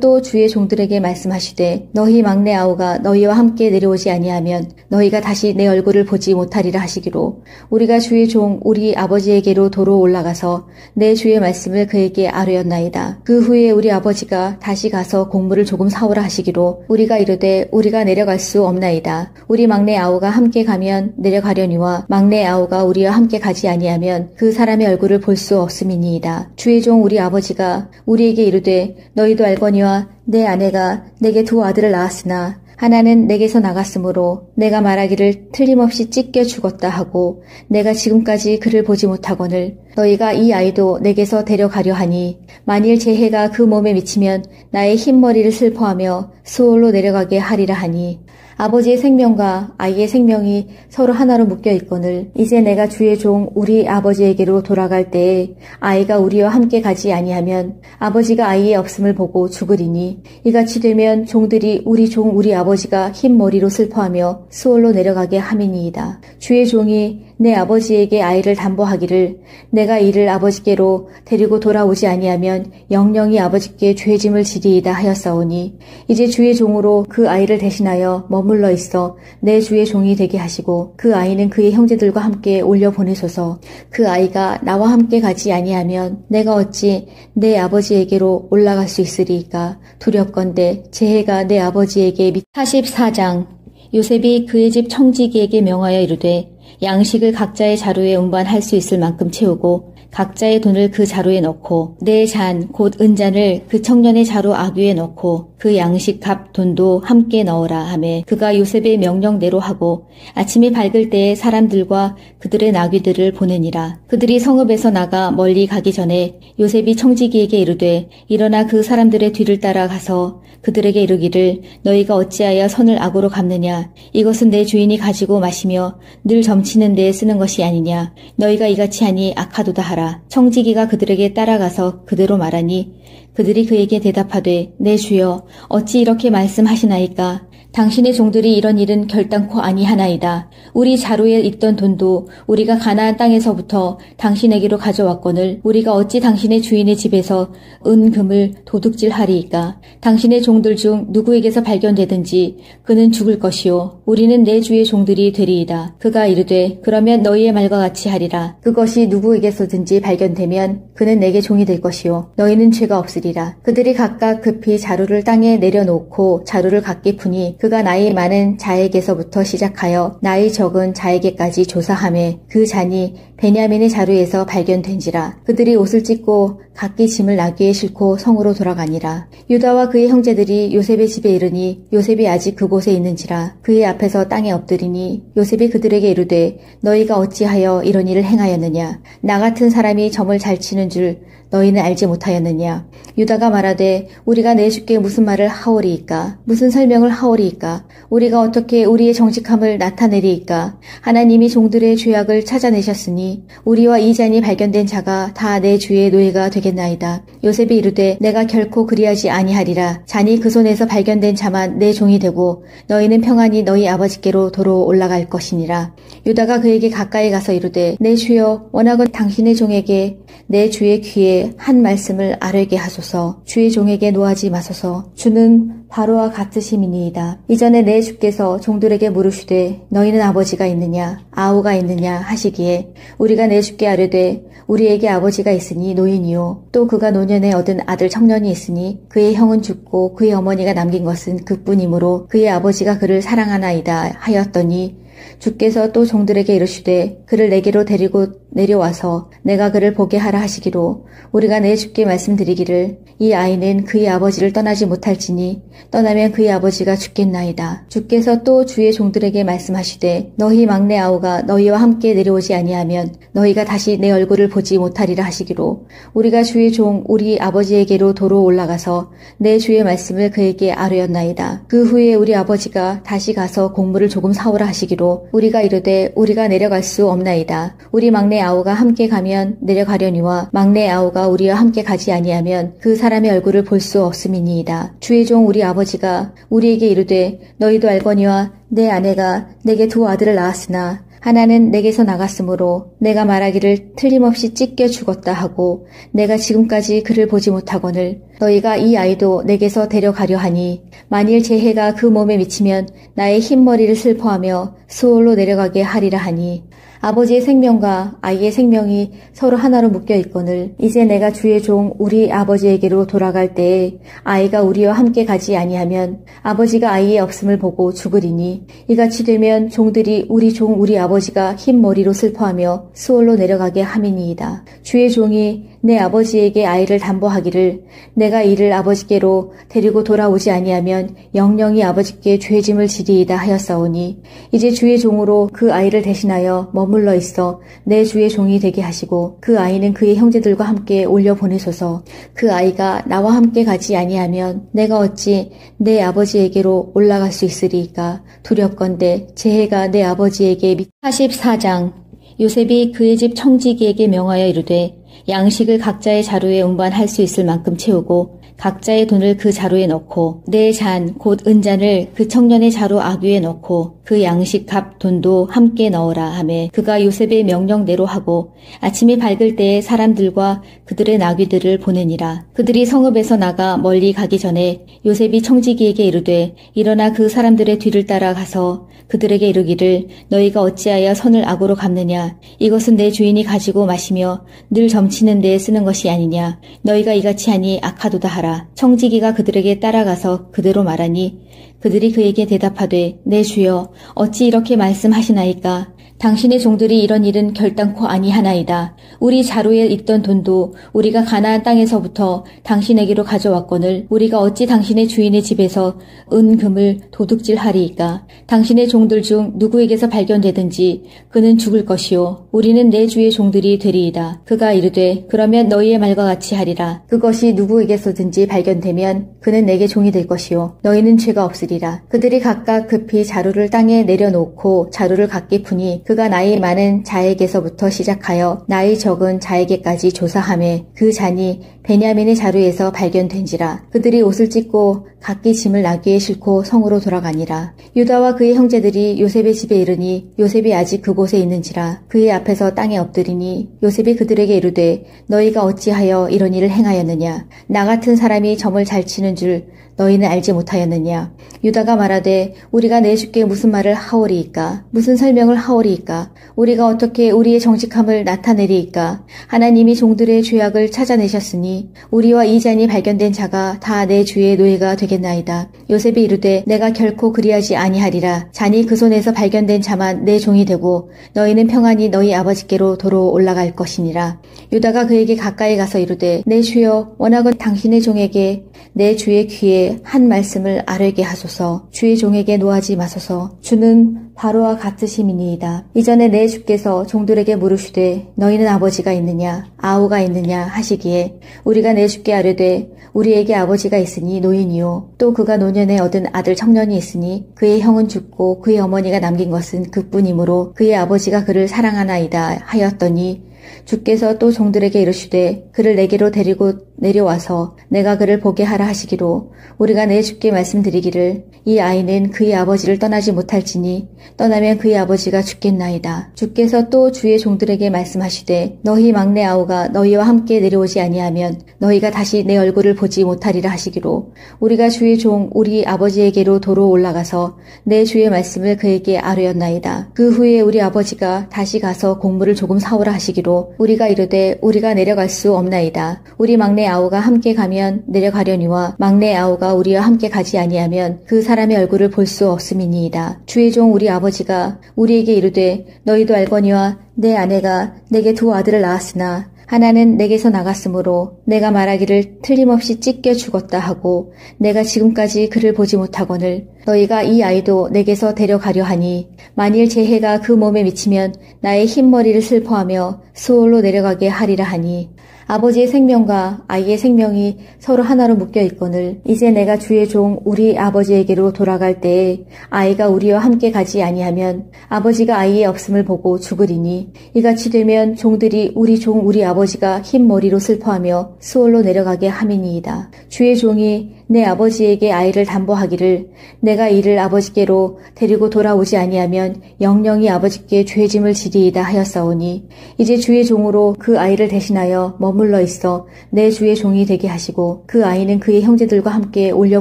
또 주의 종들에게 말씀하시되 너희 막내 아우가 너희와 함께 내려오지 아니하면 너희가 다시 내 얼굴을 보지 못하리라 하시기로 우리가 주의 종 우리 아버지에게로 도로 올라가서 내 주의 말씀을 그에게 아뢰었나이다. 그 후에 우리 아버지가 다시 가서 곡물을 조금 사오라 하시기로 우리가 이르되 우리가 내려갈 수 없나이다. 우리 막내 아우가 함께 가면 내려가려니와 막내 아우가 우리와 함께 가지 아니하면 그 사람의 얼굴을 볼 수 없음이니이다. 주의 종 우리 아버지가 우리에게 이르되 너희도 알거니와 내 아내가 내게 두 아들을 낳았으나 하나는 내게서 나갔으므로 내가 말하기를 틀림없이 찢겨 죽었다 하고 내가 지금까지 그를 보지 못하거늘 너희가 이 아이도 내게서 데려가려 하니 만일 제 해가 그 몸에 미치면 나의 흰머리를 슬퍼하며 수월로 내려가게 하리라 하니 아버지의 생명과 아이의 생명이 서로 하나로 묶여 있거늘 이제 내가 주의 종 우리 아버지에게로 돌아갈 때에 아이가 우리와 함께 가지 아니하면 아버지가 아이의 없음을 보고 죽으리니 이같이 되면 종들이 우리 종 우리 아버지가 흰 머리로 슬퍼하며 수월로 내려가게 함이니이다. 주의 종이 내 아버지에게 아이를 담보하기를 내가 이를 아버지께로 데리고 돌아오지 아니하면 영영이 아버지께 죄짐을 지리이다 하였사오니 이제 주의 종으로 그 아이를 대신하여 머물러 있어 내 주의 종이 되게 하시고 그 아이는 그의 형제들과 함께 올려보내소서. 그 아이가 나와 함께 가지 아니하면 내가 어찌 내 아버지에게로 올라갈 수 있으리이까. 두렵건대 제 해가 내 아버지에게 44장 요셉이 그의 집 청지기에게 명하여 이르되 양식을 각자의 자루에 운반할 수 있을 만큼 채우고 각자의 돈을 그 자루에 넣고 내 잔 곧 은잔을 그 청년의 자루 아귀에 넣고 그 양식 값 돈도 함께 넣으라 하매 그가 요셉의 명령대로 하고 아침이 밝을 때에 사람들과 그들의 나귀들을 보내니라. 그들이 성읍에서 나가 멀리 가기 전에 요셉이 청지기에게 이르되 일어나 그 사람들의 뒤를 따라가서 그들에게 이르기를 너희가 어찌하여 선을 악으로 갚느냐. 이것은 내 주인이 가지고 마시며 늘 점치는 데에 쓰는 것이 아니냐. 너희가 이같이 하니 악하도다 하라. 청지기가 그들에게 따라가서 그대로 말하니 그들이 그에게 대답하되 내 주여 어찌 이렇게 말씀하시나이까. 당신의 종들이 이런 일은 결단코 아니하나이다. 우리 자루에 있던 돈도 우리가 가나안 땅에서부터 당신에게로 가져왔거늘 우리가 어찌 당신의 주인의 집에서 은금을 도둑질하리이까. 당신의 종들 중 누구에게서 발견되든지 그는 죽을 것이요 우리는 내 주의 종들이 되리이다. 그가 이르되 그러면 너희의 말과 같이 하리라. 그것이 누구에게서든지 발견되면 그는 내게 종이 될 것이요 너희는 죄가 없으리라. 그들이 각각 급히 자루를 땅에 내려놓고 자루를 각기 푸니 그가 나이 많은 자에게서부터 시작하여 나이 적은 자에게까지 조사하매 그 잔이 베냐민의 자루에서 발견된지라. 그들이 옷을 찢고 각기 짐을 나귀에 싣고 성으로 돌아가니라. 유다와 그의 형제들이 요셉의 집에 이르니 요셉이 아직 그곳에 있는지라. 그의 앞에서 땅에 엎드리니 요셉이 그들에게 이르되 너희가 어찌하여 이런 일을 행하였느냐. 나 같은 사람이 점을 잘 치는 줄 너희는 알지 못하였느냐. 유다가 말하되 우리가 내 주께 무슨 말을 하오리이까. 무슨 설명을 하오리이까. 우리가 어떻게 우리의 정직함을 나타내리이까. 하나님이 종들의 죄악을 찾아내셨으니 우리와 이 잔이 발견된 자가 다 내 주의 노예가 되겠나이다. 요셉이 이르되 내가 결코 그리하지 아니하리라. 잔이 그 손에서 발견된 자만 내 종이 되고 너희는 평안히 너희 아버지께로 도로 올라갈 것이니라. 유다가 그에게 가까이 가서 이르되 내 주여 원하건 당신의 종에게 내 주의 귀에 한 말씀을 아뢰게 하소서. 주의 종에게 노하지 마소서. 주는 바로와 같으심이니이다. 이전에 내 주께서 종들에게 물으시되 너희는 아버지가 있느냐 아우가 있느냐 하시기에 우리가 내 주께 아뢰되 우리에게 아버지가 있으니 노인이요 또 그가 노년에 얻은 아들 청년이 있으니 그의 형은 죽고 그의 어머니가 남긴 것은 그뿐이므로 그의 아버지가 그를 사랑하나이다 하였더니 주께서 또 종들에게 이르시되 그를 내게로 데리고 내려와서 내가 그를 보게 하라 하시기로 우리가 내 주께 말씀드리기를 이 아이는 그의 아버지를 떠나지 못할지니 떠나면 그의 아버지가 죽겠나이다. 주께서 또 주의 종들에게 말씀하시되 너희 막내 아우가 너희와 함께 내려오지 아니하면 너희가 다시 내 얼굴을 보지 못하리라 하시기로 우리가 주의 종 우리 아버지에게로 도로 올라가서 내 주의 말씀을 그에게 아뢰었나이다. 그 후에 우리 아버지가 다시 가서 곡물을 조금 사오라 하시기로 우리가 이르되 우리가 내려갈 수 없나이다. 우리 막내 아우가 함께 가면 내려가려니와 막내 아우가 우리와 함께 가지 아니하면 그 사람의 얼굴을 볼 수 없음이니이다. 주의 종 우리 아버지가 우리에게 이르되 너희도 알거니와 내 아내가 내게 두 아들을 낳았으나 하나는 내게서 나갔으므로 내가 말하기를 틀림없이 찢겨 죽었다 하고 내가 지금까지 그를 보지 못하거늘 너희가 이 아이도 내게서 데려가려 하니 만일 제 해가 그 몸에 미치면 나의 흰머리를 슬퍼하며 수월로 내려가게 하리라 하니 아버지의 생명과 아이의 생명이 서로 하나로 묶여 있거늘 이제 내가 주의 종 우리 아버지에게로 돌아갈 때에 아이가 우리와 함께 가지 아니하면 아버지가 아이의 없음을 보고 죽으리니 이같이 되면 종들이 우리 종 우리 아버지가 흰 머리로 슬퍼하며 수월로 내려가게 함이니이다. 주의 종이 내 아버지에게 아이를 담보하기를 내가 이를 아버지께로 데리고 돌아오지 아니하면 영영이 아버지께 죄짐을 지리이다 하였사오니 이제 주의 종으로 그 아이를 대신하여 머물러 있어 내 주의 종이 되게 하시고 그 아이는 그의 형제들과 함께 올려 보내소서. 그 아이가 나와 함께 가지 아니하면 내가 어찌 내 아버지에게로 올라갈 수 있으리이까. 두렵건대 제 해가 내 아버지에게 44장 요셉이 그의 집 청지기에게 명하여 이르되 양식을 각자의 자루에 운반할 수 있을 만큼 채우고 각자의 돈을 그 자루에 넣고 내 잔 곧 은잔을 그 청년의 자루 아귀에 넣고 그 양식 값 돈도 함께 넣으라 하매 그가 요셉의 명령대로 하고 아침이 밝을 때에 사람들과 그들의 나귀들을 보내니라. 그들이 성읍에서 나가 멀리 가기 전에 요셉이 청지기에게 이르되 일어나 그 사람들의 뒤를 따라가서 그들에게 이르기를 너희가 어찌하여 선을 악으로 갚느냐. 이것은 내 주인이 가지고 마시며 늘 점치는 데에 쓰는 것이 아니냐. 너희가 이같이 하니 악하도다 하라. 청지기가 그들에게 따라가서 그대로 말하니 그들이 그에게 대답하되 내 주여 어찌 이렇게 말씀하시나이까. 당신의 종들이 이런 일은 결단코 아니하나이다. 우리 자루에 있던 돈도 우리가 가나안 땅에서부터 당신에게로 가져왔거늘 우리가 어찌 당신의 주인의 집에서 은금을 도둑질하리이까. 당신의 종들 중 누구에게서 발견되든지 그는 죽을 것이요 우리는 내 주의 종들이 되리이다. 그가 이르되 그러면 너희의 말과 같이 하리라. 그것이 누구에게서든지 발견되면 그는 내게 종이 될 것이요 너희는 죄가 없으리라. 그들이 각각 급히 자루를 땅에 내려놓고 자루를 각기 푸니 그가 나이 많은 자에게서부터 시작하여 나이 적은 자에게까지 조사하매 그 잔이 베냐민의 자루에서 발견된지라. 그들이 옷을 찢고 각기 짐을 나귀에 싣고 성으로 돌아가니라. 유다와 그의 형제들이 요셉의 집에 이르니 요셉이 아직 그곳에 있는지라. 그의 앞에서 땅에 엎드리니 요셉이 그들에게 이르되 너희가 어찌하여 이런 일을 행하였느냐. 나 같은 사람이 점을 잘 치는 줄 너희는 알지 못하였느냐. 유다가 말하되 우리가 내 주께 무슨 말을 하오리이까. 무슨 설명을 하오리이까. 우리가 어떻게 우리의 정직함을 나타내리이까. 하나님이 종들의 죄악을 찾아내셨으니 우리와 이 잔이 발견된 자가 다 내 주의 노예가 되겠나이다. 요셉이 이르되 내가 결코 그리하지 아니하리라. 잔이 그 손에서 발견된 자만 내 종이 되고 너희는 평안히 너희 아버지께로 도로 올라갈 것이니라. 유다가 그에게 가까이 가서 이르되 내 주여 원하건 당신의 종에게 내 주의 귀에 한 말씀을 아뢰게 하소서. 주의 종에게 노하지 마소서. 주는 바로와 같으심이니이다. 이전에 내 주께서 종들에게 물으시되 너희는 아버지가 있느냐 아우가 있느냐 하시기에 우리가 내 주께 아뢰되 우리에게 아버지가 있으니 노인이요 또 그가 노년에 얻은 아들 청년이 있으니 그의 형은 죽고 그의 어머니가 남긴 것은 그뿐이므로 그의 아버지가 그를 사랑하나이다 하였더니 주께서 또 종들에게 이르시되 그를 내게로 데리고 내려와서 내가 그를 보게 하라 하시기로 우리가 내 주께 말씀드리기를 이 아이는 그의 아버지를 떠나지 못할지니 떠나면 그의 아버지가 죽겠나이다. 주께서 또 주의 종들에게 말씀하시되 너희 막내 아우가 너희와 함께 내려오지 아니하면 너희가 다시 내 얼굴을 보지 못하리라 하시기로 우리가 주의 종 우리 아버지에게로 도로 올라가서 내 주의 말씀을 그에게 아뢰었나이다. 그 후에 우리 아버지가 다시 가서 곡물을 조금 사오라 하시기로 우리가 이르되 우리가 내려갈 수 없나이다. 우리 막내 아우가 함께 가면 내려가려니와 막내 아우가 우리와 함께 가지 아니하면 그 사람의 얼굴을 볼 수 없음이니이다. 주의 종 우리 아버지가 우리에게 이르되 너희도 알거니와 내 아내가 내게 두 아들을 낳았으나 하나는 내게서 나갔으므로 내가 말하기를 틀림없이 찢겨 죽었다 하고 내가 지금까지 그를 보지 못하거늘 너희가 이 아이도 내게서 데려가려 하니 만일 제 해가 그 몸에 미치면 나의 흰머리를 슬퍼하며 수월로 내려가게 하리라 하니 아버지의 생명과 아이의 생명이 서로 하나로 묶여 있거늘 이제 내가 주의 종 우리 아버지에게로 돌아갈 때에 아이가 우리와 함께 가지 아니하면 아버지가 아이의 없음을 보고 죽으리니 이같이 되면 종들이 우리 종 우리 아버지가 흰 머리로 슬퍼하며 수월로 내려가게 함이니이다. 주의 종이 내 아버지에게 아이를 담보하기를 내가 이를 아버지께로 데리고 돌아오지 아니하면 영영이 아버지께 죄짐을 지리이다 하였사오니 이제 주의 종으로 그 아이를 대신하여 머물러 있어 내 주의 종이 되게 하시고 그 아이는 그의 형제들과 함께 올려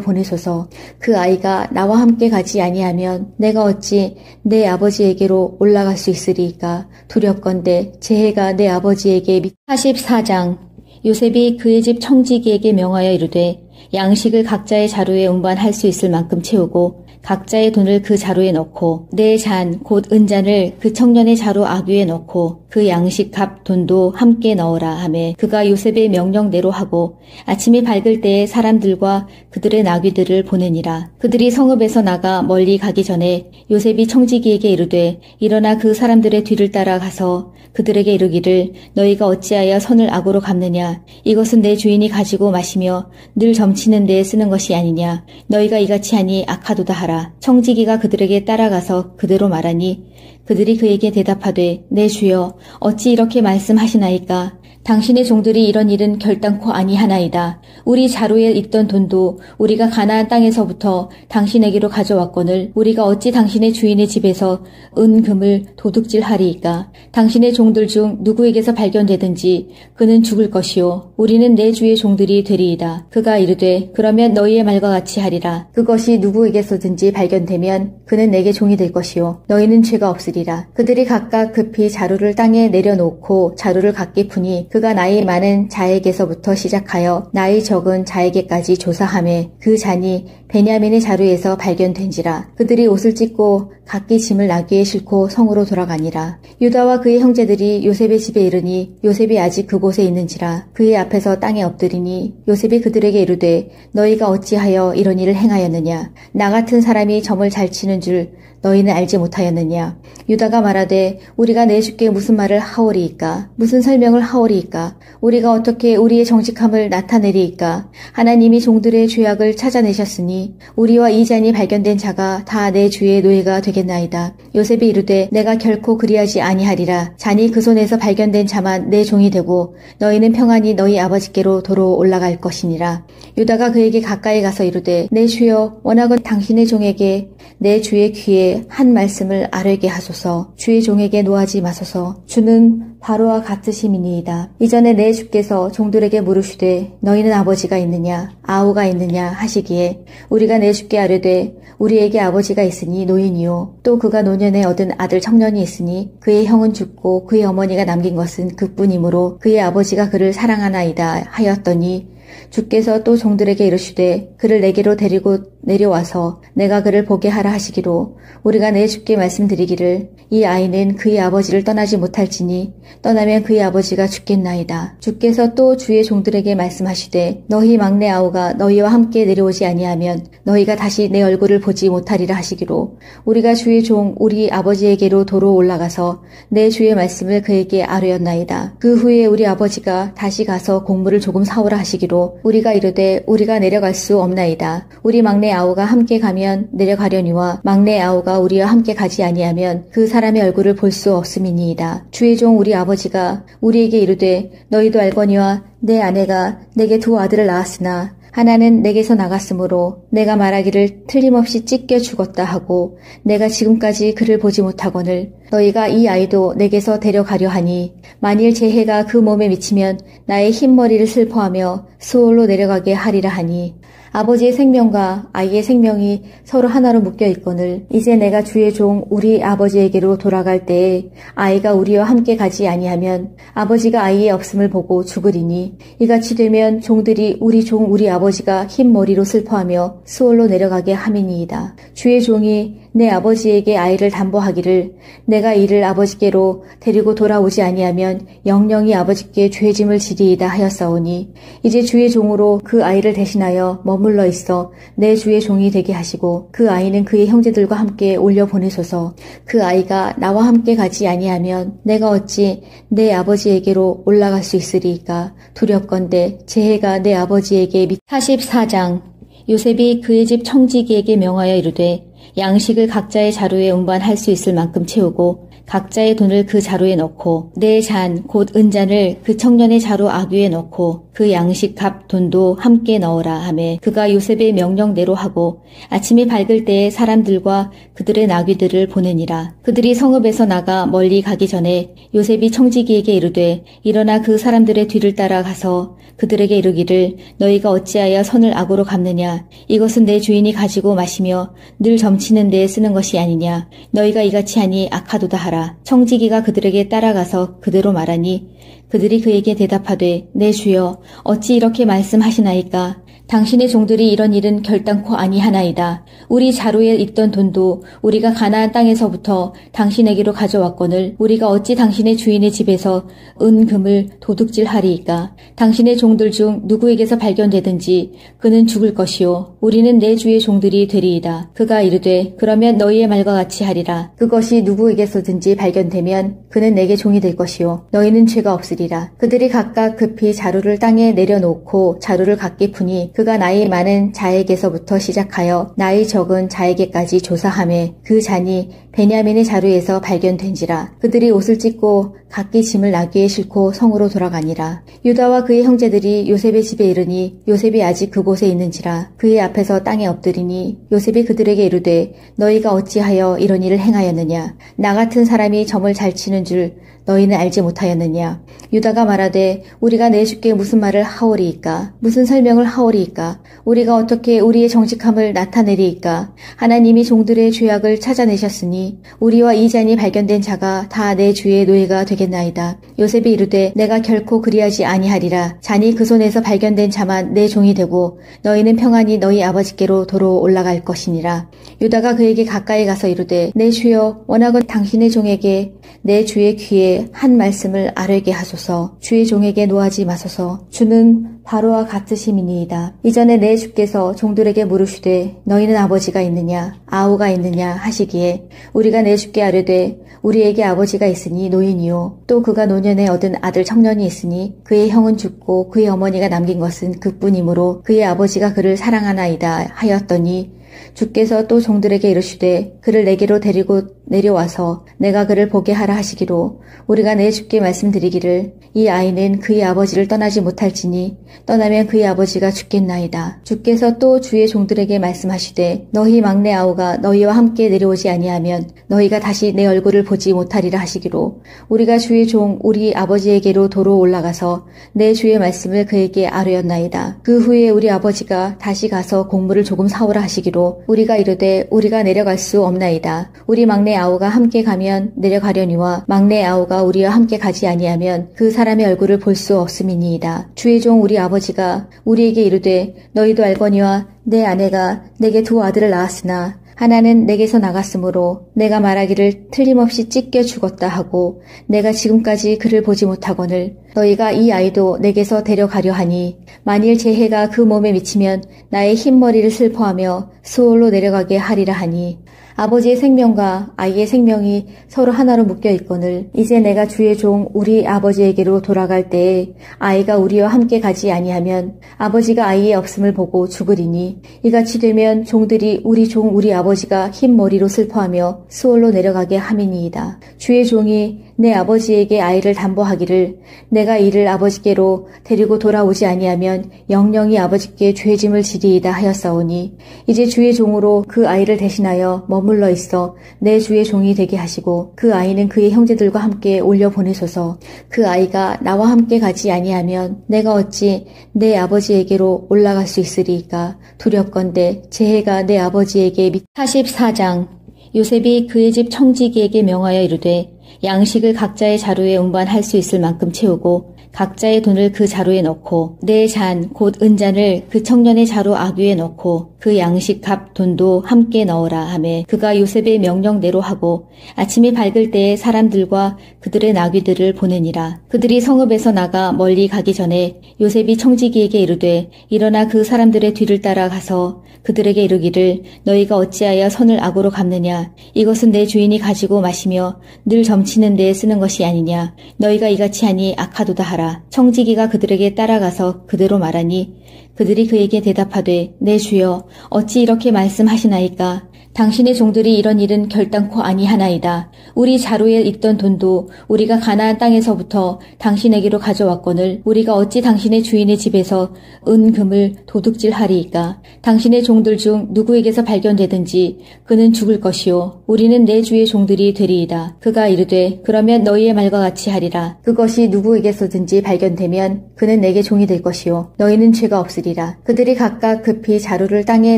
보내소서. 그 아이가 나와 함께 가지 아니하면 내가 어찌 내 아버지에게로 올라갈 수 있으리이까. 두렵건대 제 해가 내 아버지에게 44장 요셉이 그의 집 청지기에게 명하여 이르되 양식을 각자의 자루에 운반할 수 있을 만큼 채우고 각자의 돈을 그 자루에 넣고 내 잔 곧 은잔을 그 청년의 자루 아귀에 넣고 그 양식 값 돈도 함께 넣어라 하매 그가 요셉의 명령대로 하고 아침이 밝을 때에 사람들과 그들의 나귀들을 보내니라. 그들이 성읍에서 나가 멀리 가기 전에 요셉이 청지기에게 이르되 일어나 그 사람들의 뒤를 따라가서 그들에게 이르기를 너희가 어찌하여 선을 악으로 갚느냐. 이것은 내 주인이 가지고 마시며 늘 점치는 데에 쓰는 것이 아니냐. 너희가 이같이 하니 악하도다 하라. 청지기가 그들에게 따라가서 그대로 말하니 그들이 그에게 대답하되 내 주여 어찌 이렇게 말씀하시나이까. 당신의 종들이 이런 일은 결단코 아니하나이다. 우리 자루에 있던 돈도 우리가 가나안 땅에서부터 당신에게로 가져왔거늘 우리가 어찌 당신의 주인의 집에서 은금을 도둑질하리이까. 당신의 종들 중 누구에게서 발견되든지 그는 죽을 것이요 우리는 내 주의 종들이 되리이다. 그가 이르되 그러면 너희의 말과 같이 하리라. 그것이 누구에게서든지 발견되면 그는 내게 종이 될 것이요 너희는 죄가 없으리라. 그들이 각각 급히 자루를 땅에 내려놓고 자루를 각기 푸니 그가 나이 많은 자에게서부터 시작하여 나이 적은 자에게까지 조사하매 그 잔이 베냐민의 자루에서 발견된지라. 그들이 옷을 찢고 각기 짐을 나귀에 싣고 성으로 돌아가니라. 유다와 그의 형제들이 요셉의 집에 이르니 요셉이 아직 그곳에 있는지라. 그의 앞에서 땅에 엎드리니 요셉이 그들에게 이르되 너희가 어찌하여 이런 일을 행하였느냐. 나 같은 사람이 점을 잘 치는 줄 너희는 알지 못하였느냐. 유다가 말하되 우리가 내 주께 무슨 말을 하오리이까. 무슨 설명을 하오리이까. 우리가 어떻게 우리의 정직함을 나타내리이까. 하나님이 종들의 죄악을 찾아내셨으니 우리와 이 잔이 발견된 자가 다 내 주의 노예가 되겠나이다. 요셉이 이르되 내가 결코 그리하지 아니하리라. 잔이 그 손에서 발견된 자만 내 종이 되고 너희는 평안히 너희 아버지께로 도로 올라갈 것이니라. 유다가 그에게 가까이 가서 이르되 내 주여 원하건 당신의 종에게 내 주의 귀에 한 말씀을 아뢰게 하소서. 주의 종에게 노하지 마소서. 주는 바로와 같으심이니이다. 이전에 내 주께서 종들에게 물으시되 너희는 아버지가 있느냐 아우가 있느냐 하시기에 우리가 내 주께 아뢰되 우리에게 아버지가 있으니 노인이요 또 그가 노년에 얻은 아들 청년이 있으니 그의 형은 죽고 그의 어머니가 남긴 것은 그뿐이므로 그의 아버지가 그를 사랑하나이다 하였더니 주께서 또 종들에게 이르시되 그를 내게로 데리고 내려와서 내가 그를 보게 하라 하시기로 우리가 내 주께 말씀드리기를 이 아이는 그의 아버지를 떠나지 못할지니 떠나면 그의 아버지가 죽겠나이다. 주께서 또 주의 종들에게 말씀하시되 너희 막내 아우가 너희와 함께 내려오지 아니하면 너희가 다시 내 얼굴을 보지 못하리라 하시기로 우리가 주의 종 우리 아버지에게로 도로 올라가서 내 주의 말씀을 그에게 아뢰었나이다. 그 후에 우리 아버지가 다시 가서 곡물을 조금 사오라 하시기로 우리가 이르되 우리가 내려갈 수 없나이다. 우리 막내 아우가 함께 가면 내려가려니와 막내 아우가 우리와 함께 가지 아니하면 그 사람의 얼굴을 볼 수 없음이니이다. 주의 종 우리 아버지가 우리에게 이르되 너희도 알거니와 내 아내가 내게 두 아들을 낳았으나 하나는 내게서 나갔으므로 내가 말하기를 틀림없이 찢겨 죽었다 하고 내가 지금까지 그를 보지 못하거늘 너희가 이 아이도 내게서 데려가려 하니 만일 제 해가 그 몸에 미치면 나의 흰머리를 슬퍼하며 수월로 내려가게 하리라 하니 아버지의 생명과 아이의 생명이 서로 하나로 묶여 있거늘 이제 내가 주의 종 우리 아버지에게로 돌아갈 때에 아이가 우리와 함께 가지 아니하면 아버지가 아이의 없음을 보고 죽으리니 이같이 되면 종들이 우리 종 우리 아버지가 흰 머리로 슬퍼하며 수월로 내려가게 함이니이다. 주의 종이 내 아버지에게 아이를 담보하기를 내가 이를 아버지께로 데리고 돌아오지 아니하면 영영이 아버지께 죄짐을 지리이다 하였사오니 이제 주의 종으로 그 아이를 대신하여 머물러 있어 내 주의 종이 되게 하시고 그 아이는 그의 형제들과 함께 올려 보내소서. 그 아이가 나와 함께 가지 아니하면 내가 어찌 내 아버지에게로 올라갈 수 있으리이까. 두렵건대 재해가 내 아버지에게 44장 요셉이 그의 집 청지기에게 명하여 이르되 양식을 각자의 자루에 운반할 수 있을 만큼 채우고 각자의 돈을 그 자루에 넣고 내 잔 곧 은잔을 그 청년의 자루 아귀에 넣고 그 양식 값 돈도 함께 넣어라 하매 그가 요셉의 명령대로 하고 아침이 밝을 때에 사람들과 그들의 나귀들을 보내니라. 그들이 성읍에서 나가 멀리 가기 전에 요셉이 청지기에게 이르되 일어나 그 사람들의 뒤를 따라가서 그들에게 이르기를 너희가 어찌하여 선을 악으로 갚느냐. 이것은 내 주인이 가지고 마시며 늘 점치는 데에 쓰는 것이 아니냐. 너희가 이같이 하니 악하도다 하라. 청지기가 그들에게 따라가서 그대로 말하니 그들이 그에게 대답하되 내 주여 어찌 이렇게 말씀하시나이까. 당신의 종들이 이런 일은 결단코 아니하나이다. 우리 자루에 있던 돈도 우리가 가나안 땅에서부터 당신에게로 가져왔거늘 우리가 어찌 당신의 주인의 집에서 은금을 도둑질하리이까. 당신의 종들 중 누구에게서 발견되든지 그는 죽을 것이요 우리는 내 주의 종들이 되리이다. 그가 이르되 그러면 너희의 말과 같이 하리라. 그것이 누구에게서든지 발견되면 그는 내게 종이 될 것이요 너희는 죄가 없으리라. 그들이 각각 급히 자루를 땅에 내려놓고 자루를 각기 푸니 그가 나이 많은 자에게서부터 시작하여 나이 적은 자에게까지 조사하매 그 잔이 베냐민의 자루에서 발견된지라. 그들이 옷을 찢고 각기 짐을 나귀에 싣고 성으로 돌아가니라. 유다와 그의 형제들이 요셉의 집에 이르니 요셉이 아직 그곳에 있는지라. 그의 앞에서 땅에 엎드리니 요셉이 그들에게 이르되 너희가 어찌하여 이런 일을 행하였느냐. 나 같은 사람이 점을 잘 치는 줄 너희는 알지 못하였느냐. 유다가 말하되 우리가 내 주께 무슨 말을 하오리이까. 무슨 설명을 하오리이까. 우리가 어떻게 우리의 정직함을 나타내리이까. 하나님이 종들의 죄악을 찾아내셨으니 우리와 이 잔이 발견된 자가 다 내 주의 노예가 되겠나이다. 요셉이 이르되 내가 결코 그리하지 아니하리라. 잔이 그 손에서 발견된 자만 내 종이 되고 너희는 평안히 너희 아버지께로 도로 올라갈 것이니라. 유다가 그에게 가까이 가서 이르되 내 주여 원하건 당신의 종에게 내 주의 귀에 한 말씀을 아뢰게 하소서. 주의 종에게 노하지 마소서. 주는 바로와 같으심이니이다. 이전에 내 주께서 종들에게 물으시되 너희는 아버지가 있느냐 아우가 있느냐 하시기에 우리가 내 주께 아뢰되 우리에게 아버지가 있으니 노인이요 또 그가 노년에 얻은 아들 청년이 있으니 그의 형은 죽고 그의 어머니가 남긴 것은 그뿐이므로 그의 아버지가 그를 사랑하나이다 하였더니 주께서 또 종들에게 이르시되 그를 내게로 데리고 내려와서 내가 그를 보게 하라 하시기로 우리가 내 주께 말씀드리기를 이 아이는 그의 아버지를 떠나지 못할지니 떠나면 그의 아버지가 죽겠나이다. 주께서 또 주의 종들에게 말씀하시되 너희 막내 아우가 너희와 함께 내려오지 아니하면 너희가 다시 내 얼굴을 보지 못하리라 하시기로 우리가 주의 종 우리 아버지에게로 도로 올라가서 내 주의 말씀을 그에게 아뢰었나이다. 그 후에 우리 아버지가 다시 가서 곡물을 조금 사오라 하시기로 우리가 이르되 우리가 내려갈 수 없나이다. 우리 막내 아우가 함께 가면 내려가려니와 막내 아우가 우리와 함께 가지 아니하면 그 사람의 얼굴을 볼 수 없음이니이다. 주의 종 우리 아버지가 우리에게 이르되 너희도 알거니와 내 아내가 내게 두 아들을 낳았으나 하나는 내게서 나갔으므로 내가 말하기를 틀림없이 찢겨 죽었다 하고 내가 지금까지 그를 보지 못하거늘 너희가 이 아이도 내게서 데려가려 하니 만일 재해가 그 몸에 미치면 나의 흰머리를 슬퍼하며 수월로 내려가게 하리라 하니 아버지의 생명과 아이의 생명이 서로 하나로 묶여 있거늘 이제 내가 주의 종 우리 아버지에게로 돌아갈 때에 아이가 우리와 함께 가지 아니하면 아버지가 아이의 없음을 보고 죽으리니 이같이 되면 종들이 우리 종 우리 아버지가 흰 머리로 슬퍼하며 수월로 내려가게 함이니이다. 주의 종이 내 아버지에게 아이를 담보하기를 내가 이를 아버지께로 데리고 돌아오지 아니하면 영영이 아버지께 죄짐을 지리이다 하였사오니 이제 주의 종으로 그 아이를 대신하여 머물러 있어 내 주의 종이 되게 하시고 그 아이는 그의 형제들과 함께 올려 보내소서. 그 아이가 나와 함께 가지 아니하면 내가 어찌 내 아버지에게로 올라갈 수 있으리이까. 두렵건대 제 해가 내 아버지에게 44장 요셉이 그의 집 청지기에게 명하여 이르되 양식을 각자의 자루에 운반할 수 있을 만큼 채우고 각자의 돈을 그 자루에 넣고 내 잔 곧 은잔을 그 청년의 자루 아귀에 넣고 그 양식 값 돈도 함께 넣으라 하매 그가 요셉의 명령대로 하고 아침이 밝을 때에 사람들과 그들의 나귀들을 보내니라. 그들이 성읍에서 나가 멀리 가기 전에 요셉이 청지기에게 이르되 일어나 그 사람들의 뒤를 따라가서 그들에게 이르기를 너희가 어찌하여 선을 악으로 갚느냐. 이것은 내 주인이 가지고 마시며 늘 점치는 데에 쓰는 것이 아니냐. 너희가 이같이 하니 악하도다 하라. 청지기가 그들에게 따라가서 그대로 말하니 그들이 그에게 대답하되 내 주여 어찌 이렇게 말씀하시나이까. 당신의 종들이 이런 일은 결단코 아니하나이다. 우리 자루에 있던 돈도 우리가 가나안 땅에서부터 당신에게로 가져왔거늘 우리가 어찌 당신의 주인의 집에서 은금을 도둑질하리이까. 당신의 종들 중 누구에게서 발견되든지 그는 죽을 것이요 우리는 내 주의 종들이 되리이다. 그가 이르되 그러면 너희의 말과 같이 하리라. 그것이 누구에게서든지 발견되면 그는 내게 종이 될 것이요 너희는 죄가 없으리라. 그들이 각각 급히 자루를 땅에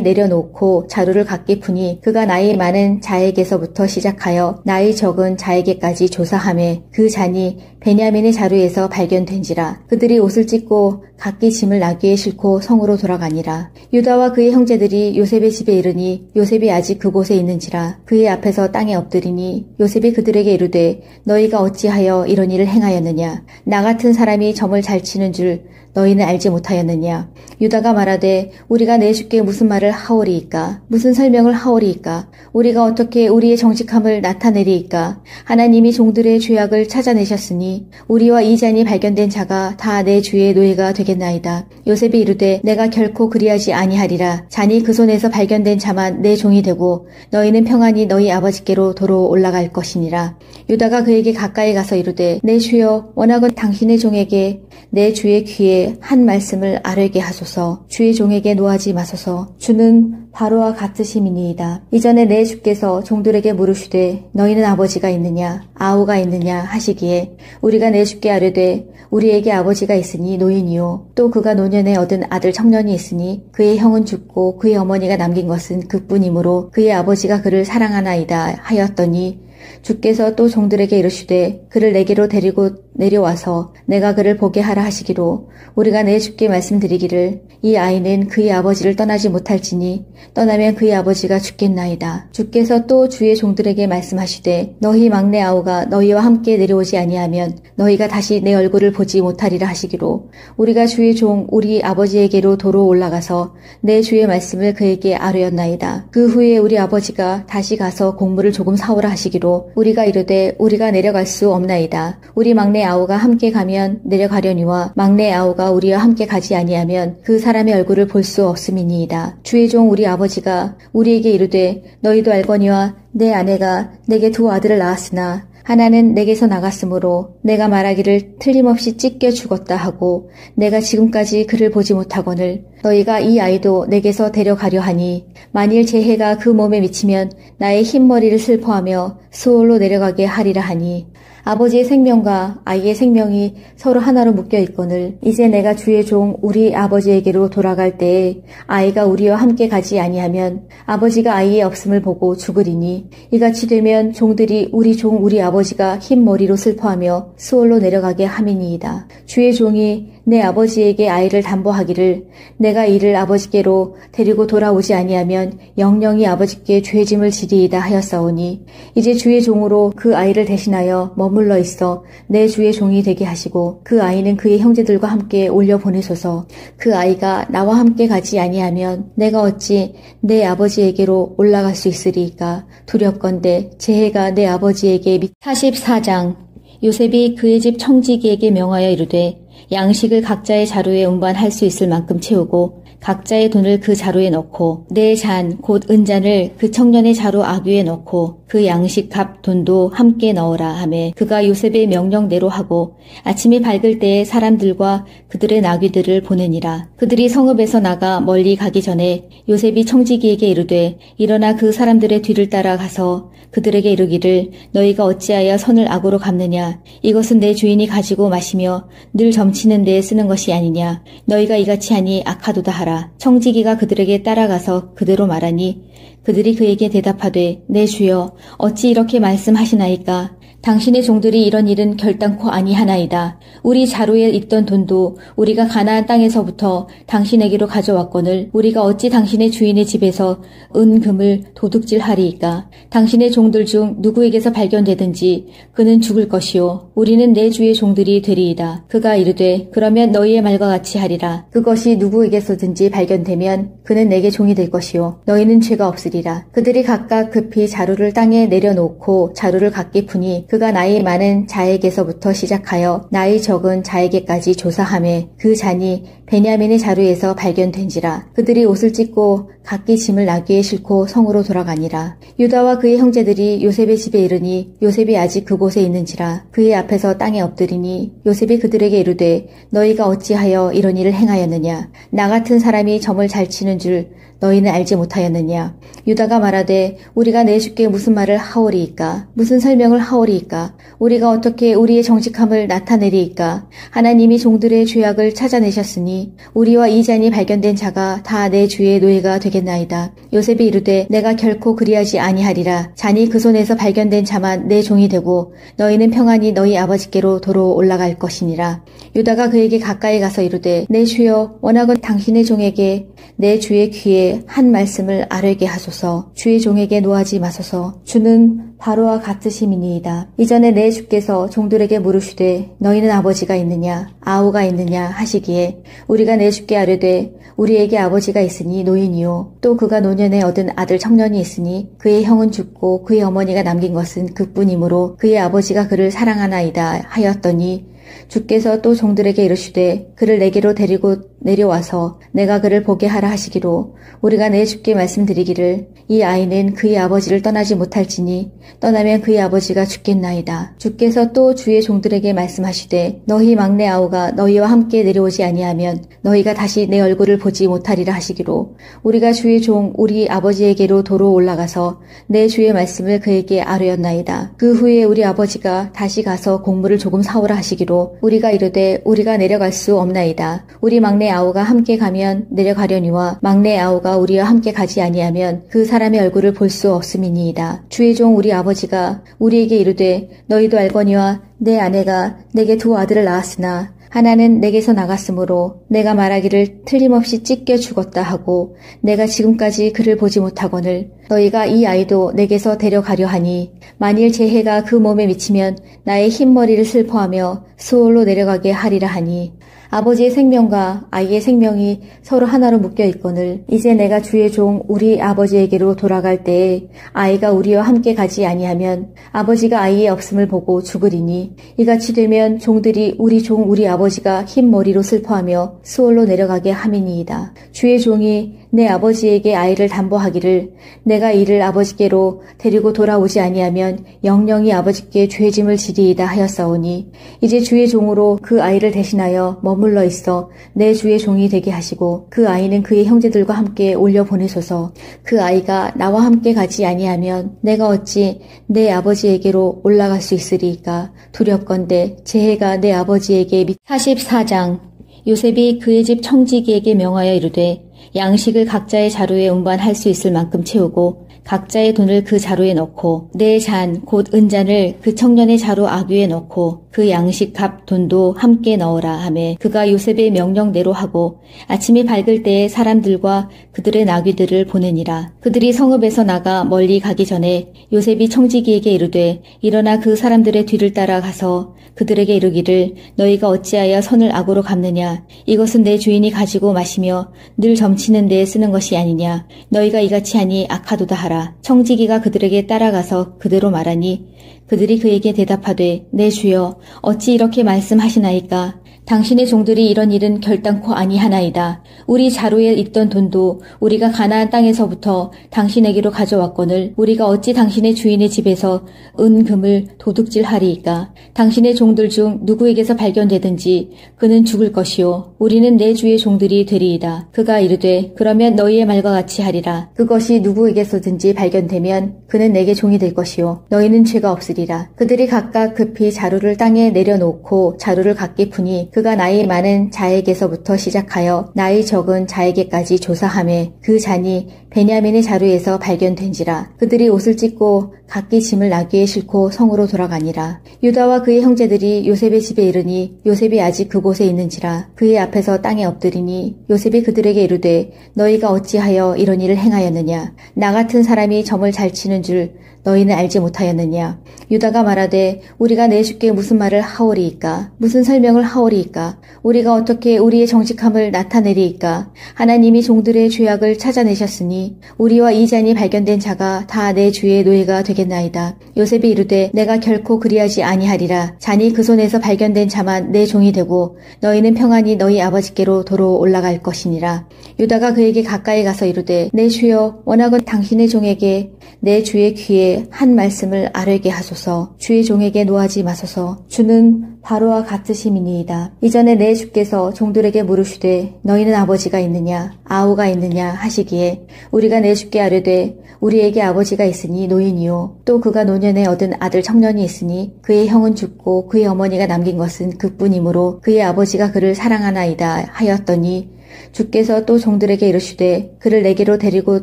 내려놓고 자루를 각기 푸니 그가 나이 많은 자에게서부터 시작하여 나이 적은 자에게까지 조사하매 그 잔이 베냐민의 자루에서 발견된지라. 그들이 옷을 찢고 각기 짐을 나귀에 싣고 성으로 돌아가니라. 유다와 그의 형제들이 요셉의 집에 이르니 요셉이 아직 그곳에 있는지라. 그의 앞에서 땅에 엎드리니 요셉이 그들에게 이르되 너희가 어찌하여 이런 일을 행하였느냐. 나 같은 사람이 점을 잘 치는 줄 너희는 알지 못하였느냐. 유다가 말하되 우리가 내 주께 무슨 말을 하오리이까. 무슨 설명을 하오리이까. 우리가 어떻게 우리의 정직함을 나타내리이까. 하나님이 종들의 죄악을 찾아내셨으니 우리와 이 잔이 발견된 자가 다 내 주의 노예가 되겠나이다. 요셉이 이르되 내가 결코 그리하지 아니하리라. 잔이 그 손에서 발견된 자만 내 종이 되고 너희는 평안히 너희 아버지께로 도로 올라갈 것이니라. 유다가 그에게 가까이 가서 이르되 내 주여 원하건 당신의 종에게 내 주의 귀에 한 말씀을 아뢰게 하소서. 주의 종에게 노하지 마소서. 주는 바로와 같으심이니이다. 이전에 내 주께서 종들에게 물으시되 너희는 아버지가 있느냐 아우가 있느냐 하시기에 우리가 내 주께 아뢰되 우리에게 아버지가 있으니 노인이요 또 그가 노년에 얻은 아들 청년이 있으니 그의 형은 죽고 그의 어머니가 남긴 것은 그뿐이므로 그의 아버지가 그를 사랑하나이다 하였더니 주께서 또 종들에게 이르시되 그를 내게로 데리고 내려와서 내가 그를 보게 하라 하시기로 우리가 내 주께 말씀드리기를 이 아이는 그의 아버지를 떠나지 못할지니 떠나면 그의 아버지가 죽겠나이다. 주께서 또 주의 종들에게 말씀하시되 너희 막내 아우가 너희와 함께 내려오지 아니하면 너희가 다시 내 얼굴을 보지 못하리라 하시기로 우리가 주의 종 우리 아버지에게로 도로 올라가서 내 주의 말씀을 그에게 아뢰었나이다. 그 후에 우리 아버지가 다시 가서 곡물을 조금 사오라 하시기로 우리가 이르되 우리가 내려갈 수 없나이다. 우리 막내 아우가 함께 가면 내려가려니와 막내 아우가 우리와 함께 가지 아니하면 그 사람의 얼굴을 볼 수 없음이니이다. 주의 종 우리 아버지가 우리에게 이르되 너희도 알거니와 내 아내가 내게 두 아들을 낳았으나 하나는 내게서 나갔으므로 내가 말하기를 틀림없이 찢겨 죽었다 하고 내가 지금까지 그를 보지 못하거늘 너희가 이 아이도 내게서 데려가려 하니 만일 제 해가 그 몸에 미치면 나의 흰머리를 슬퍼하며 수월로 내려가게 하리라 하니 아버지의 생명과 아이의 생명이 서로 하나로 묶여 있거늘 이제 내가 주의 종 우리 아버지에게로 돌아갈 때에 아이가 우리와 함께 가지 아니하면 아버지가 아이의 없음을 보고 죽으리니 이같이 되면 종들이 우리 종 우리 아버지가 흰 머리로 슬퍼하며 수월로 내려가게 함이니이다. 주의 종이 내 아버지에게 아이를 담보하기를 내가 이를 아버지께로 데리고 돌아오지 아니하면 영영이 아버지께 죄짐을 지리이다 하였사오니 이제 주의 종으로 그 아이를 대신하여 머물러 있어 내 주의 종이 되게 하시고 그 아이는 그의 형제들과 함께 올려 보내소서. 그 아이가 나와 함께 가지 아니하면 내가 어찌 내 아버지에게로 올라갈 수 있으리이까. 두렵건대 제 해가 내 아버지에게 44장 요셉이 그의 집 청지기에게 명하여 이르되 양식을 각자의 자루에 운반할 수 있을 만큼 채우고 각자의 돈을 그 자루에 넣고 내 잔 곧 은잔을 그 청년의 자루 아귀에 넣고 그 양식 값 돈도 함께 넣으라 하매 그가 요셉의 명령대로 하고 아침이 밝을 때에 사람들과 그들의 나귀들을 보내니라. 그들이 성읍에서 나가 멀리 가기 전에 요셉이 청지기에게 이르되 일어나 그 사람들의 뒤를 따라가서 그들에게 이르기를 너희가 어찌하여 선을 악으로 갚느냐. 이것은 내 주인이 가지고 마시며 늘 점치는 데에 쓰는 것이 아니냐. 너희가 이같이 하니 악하도다 하라. 청지기가 그들에게 따라가서 그대로 말하니 그들이 그에게 대답하되 내 주여 어찌 이렇게 말씀하시나이까. 당신의 종들이 이런 일은 결단코 아니하나이다. 우리 자루에 있던 돈도 우리가 가나안 땅에서부터 당신에게로 가져왔거늘 우리가 어찌 당신의 주인의 집에서 은금을 도둑질하리이까. 당신의 종들 중 누구에게서 발견되든지 그는 죽을 것이요 우리는 내 주의 종들이 되리이다. 그가 이르되 그러면 너희의 말과 같이 하리라. 그것이 누구에게서든지 발견되면 그는 내게 종이 될 것이요 너희는 죄가 없으리라. 그들이 각각 급히 자루를 땅에 내려놓고 자루를 각기 푸니 그가 나이 많은 자에게서부터 시작하여 나이 적은 자에게까지 조사하매 그 잔이 베냐민의 자루에서 발견된지라. 그들이 옷을 찢고 각기 짐을 나귀에 싣고 성으로 돌아가니라. 유다와 그의 형제들이 요셉의 집에 이르니 요셉이 아직 그곳에 있는지라. 그의 앞에서 땅에 엎드리니 요셉이 그들에게 이르되 너희가 어찌하여 이런 일을 행하였느냐. 나 같은 사람이 점을 잘 치는 줄 너희는 알지 못하였느냐. 유다가 말하되 우리가 내 주께 무슨 말을 하오리이까. 무슨 설명을 하오리이까. 우리가 어떻게 우리의 정직함을 나타내리이까. 하나님이 종들의 죄악을 찾아내셨으니 우리와 이 잔이 발견된 자가 다 내 주의 노예가 되겠나이다. 요셉이 이르되 내가 결코 그리하지 아니하리라. 잔이 그 손에서 발견된 자만 내 종이 되고 너희는 평안히 너희 아버지께로 도로 올라갈 것이니라. 유다가 그에게 가까이 가서 이르되 내 주여 원하건 당신의 종에게 내 주의 귀에 한 말씀을 아뢰게 하소서. 주의 종에게 노하지 마소서. 주는 바로와 같으심이니이다. 이전에 내 주께서 종들에게 물으시되 너희는 아버지가 있느냐 아우가 있느냐 하시기에 우리가 내 주께 아뢰되 우리에게 아버지가 있으니 노인이요 또 그가 노년에 얻은 아들 청년이 있으니 그의 형은 죽고 그의 어머니가 남긴 것은 그뿐이므로 그의 아버지가 그를 사랑하나이다 하였더니 주께서 또 종들에게 이르시되 그를 내게로 데리고 내려와서 내가 그를 보게 하라 하시기로 우리가 내 주께 말씀드리기를 이 아이는 그의 아버지를 떠나지 못할지니 떠나면 그의 아버지가 죽겠나이다. 주께서 또 주의 종들에게 말씀하시되 너희 막내 아우가 너희와 함께 내려오지 아니하면 너희가 다시 내 얼굴을 보지 못하리라 하시기로 우리가 주의 종 우리 아버지에게로 도로 올라가서 내 주의 말씀을 그에게 아뢰었나이다. 그 후에 우리 아버지가 다시 가서 곡물을 조금 사오라 하시기로 우리가 이르되 우리가 내려갈 수 없나이다. 우리 막내 아우가 함께 가면 내려가려니와 막내 아우가 우리와 함께 가지 아니하면 그 사람의 얼굴을 볼 수 없음이니이다. 주의 종 우리 아버지가 우리에게 이르되 너희도 알거니와 내 아내가 내게 두 아들을 낳았으나 하나는 내게서 나갔으므로 내가 말하기를 틀림없이 찢겨 죽었다 하고 내가 지금까지 그를 보지 못하거늘 너희가 이 아이도 내게서 데려가려 하니 만일 제 해가 그 몸에 미치면 나의 흰머리를 슬퍼하며 수월로 내려가게 하리라 하니 아버지의 생명과 아이의 생명이 서로 하나로 묶여 있거늘 이제 내가 주의 종 우리 아버지에게로 돌아갈 때에 아이가 우리와 함께 가지 아니하면 아버지가 아이의 없음을 보고 죽으리니 이같이 되면 종들이 우리 종 우리 아버지가 흰 머리로 슬퍼하며 수월로 내려가게 함이니이다. 주의 종이 내 아버지에게 아이를 담보하기를 내가 이를 아버지께로 데리고 돌아오지 아니하면 영영이 아버지께 죄짐을 지리이다 하였사오니 이제 주의 종으로 그 아이를 대신하여 머물러 있어 내 주의 종이 되게 하시고 그 아이는 그의 형제들과 함께 올려 보내소서. 그 아이가 나와 함께 가지 아니하면 내가 어찌 내 아버지에게로 올라갈 수 있으리이까. 두렵건대 제 해가 내 아버지에게 44장 요셉이 그의 집 청지기에게 명하여 이르되 양식을 각자의 자루에 운반할 수 있을 만큼 채우고 각자의 돈을 그 자루에 넣고 내 잔 곧 은잔을 그 청년의 자루 아귀에 넣고 그 양식 값 돈도 함께 넣으라 하매 그가 요셉의 명령대로 하고 아침이 밝을 때에 사람들과 그들의 나귀들을 보내니라. 그들이 성읍에서 나가 멀리 가기 전에 요셉이 청지기에게 이르되 일어나 그 사람들의 뒤를 따라가서 그들에게 이르기를 너희가 어찌하여 선을 악으로 갚느냐. 이것은 내 주인이 가지고 마시며 늘 점치는 데에 쓰는 것이 아니냐. 너희가 이같이 하니 악하도다 하라. 청지기가 그들에게 따라가서 그대로 말하니 그들이 그에게 대답하되 내 주여 어찌 이렇게 말씀하시나이까. 당신의 종들이 이런 일은 결단코 아니하나이다. 우리 자루에 있던 돈도 우리가 가나안 땅에서부터 당신에게로 가져왔거늘 우리가 어찌 당신의 주인의 집에서 은금을 도둑질하리이까. 당신의 종들 중 누구에게서 발견되든지 그는 죽을 것이요 우리는 내 주의 종들이 되리이다. 그가 이르되 그러면 너희의 말과 같이 하리라. 그것이 누구에게서든지 발견되면 그는 내게 종이 될 것이요 너희는 죄가 없으리라. 그들이 각각 급히 자루를 땅에 내려놓고 자루를 각기 푸니 그가 나이 많은 자에게서부터 시작하여 나이 적은 자에게까지 조사하매 그 잔이 베냐민의 자루에서 발견된지라. 그들이 옷을 찢고 각기 짐을 나귀에 싣고 성으로 돌아가니라. 유다와 그의 형제들이 요셉의 집에 이르니 요셉이 아직 그곳에 있는지라. 그의 앞에서 땅에 엎드리니 요셉이 그들에게 이르되 너희가 어찌하여 이런 일을 행하였느냐. 나 같은 사람이 점을 잘 치는 줄 너희는 알지 못하였느냐. 유다가 말하되 우리가 내 주께 무슨 말을 하오리이까. 무슨 설명을 하오리이까. 우리가 어떻게 우리의 정직함을 나타내리이까. 하나님이 종들의 죄악을 찾아내셨으니 우리와 이 잔이 발견된 자가 다 내 주의 노예가 되겠나이다. 요셉이 이르되 내가 결코 그리하지 아니하리라. 잔이 그 손에서 발견된 자만 내 종이 되고 너희는 평안히 너희 아버지께로 도로 올라갈 것이니라. 유다가 그에게 가까이 가서 이르되 내 주여 원하건 당신의 종에게 내 주의 귀에 한 말씀을 아뢰게 하소서. 주의 종에게 노하지 마소서. 주는 바로와 같으심이니이다. 이전에 내 주께서 종들에게 물으시되 너희는 아버지가 있느냐 아우가 있느냐 하시기에 우리가 내 주께 아뢰되 우리에게 아버지가 있으니 노인이요 또 그가 노년에 얻은 아들 청년이 있으니 그의 형은 죽고 그의 어머니가 남긴 것은 그뿐이므로 그의 아버지가 그를 사랑하나이다 하였더니 주께서 또 종들에게 이르시되 그를 내게로 데리고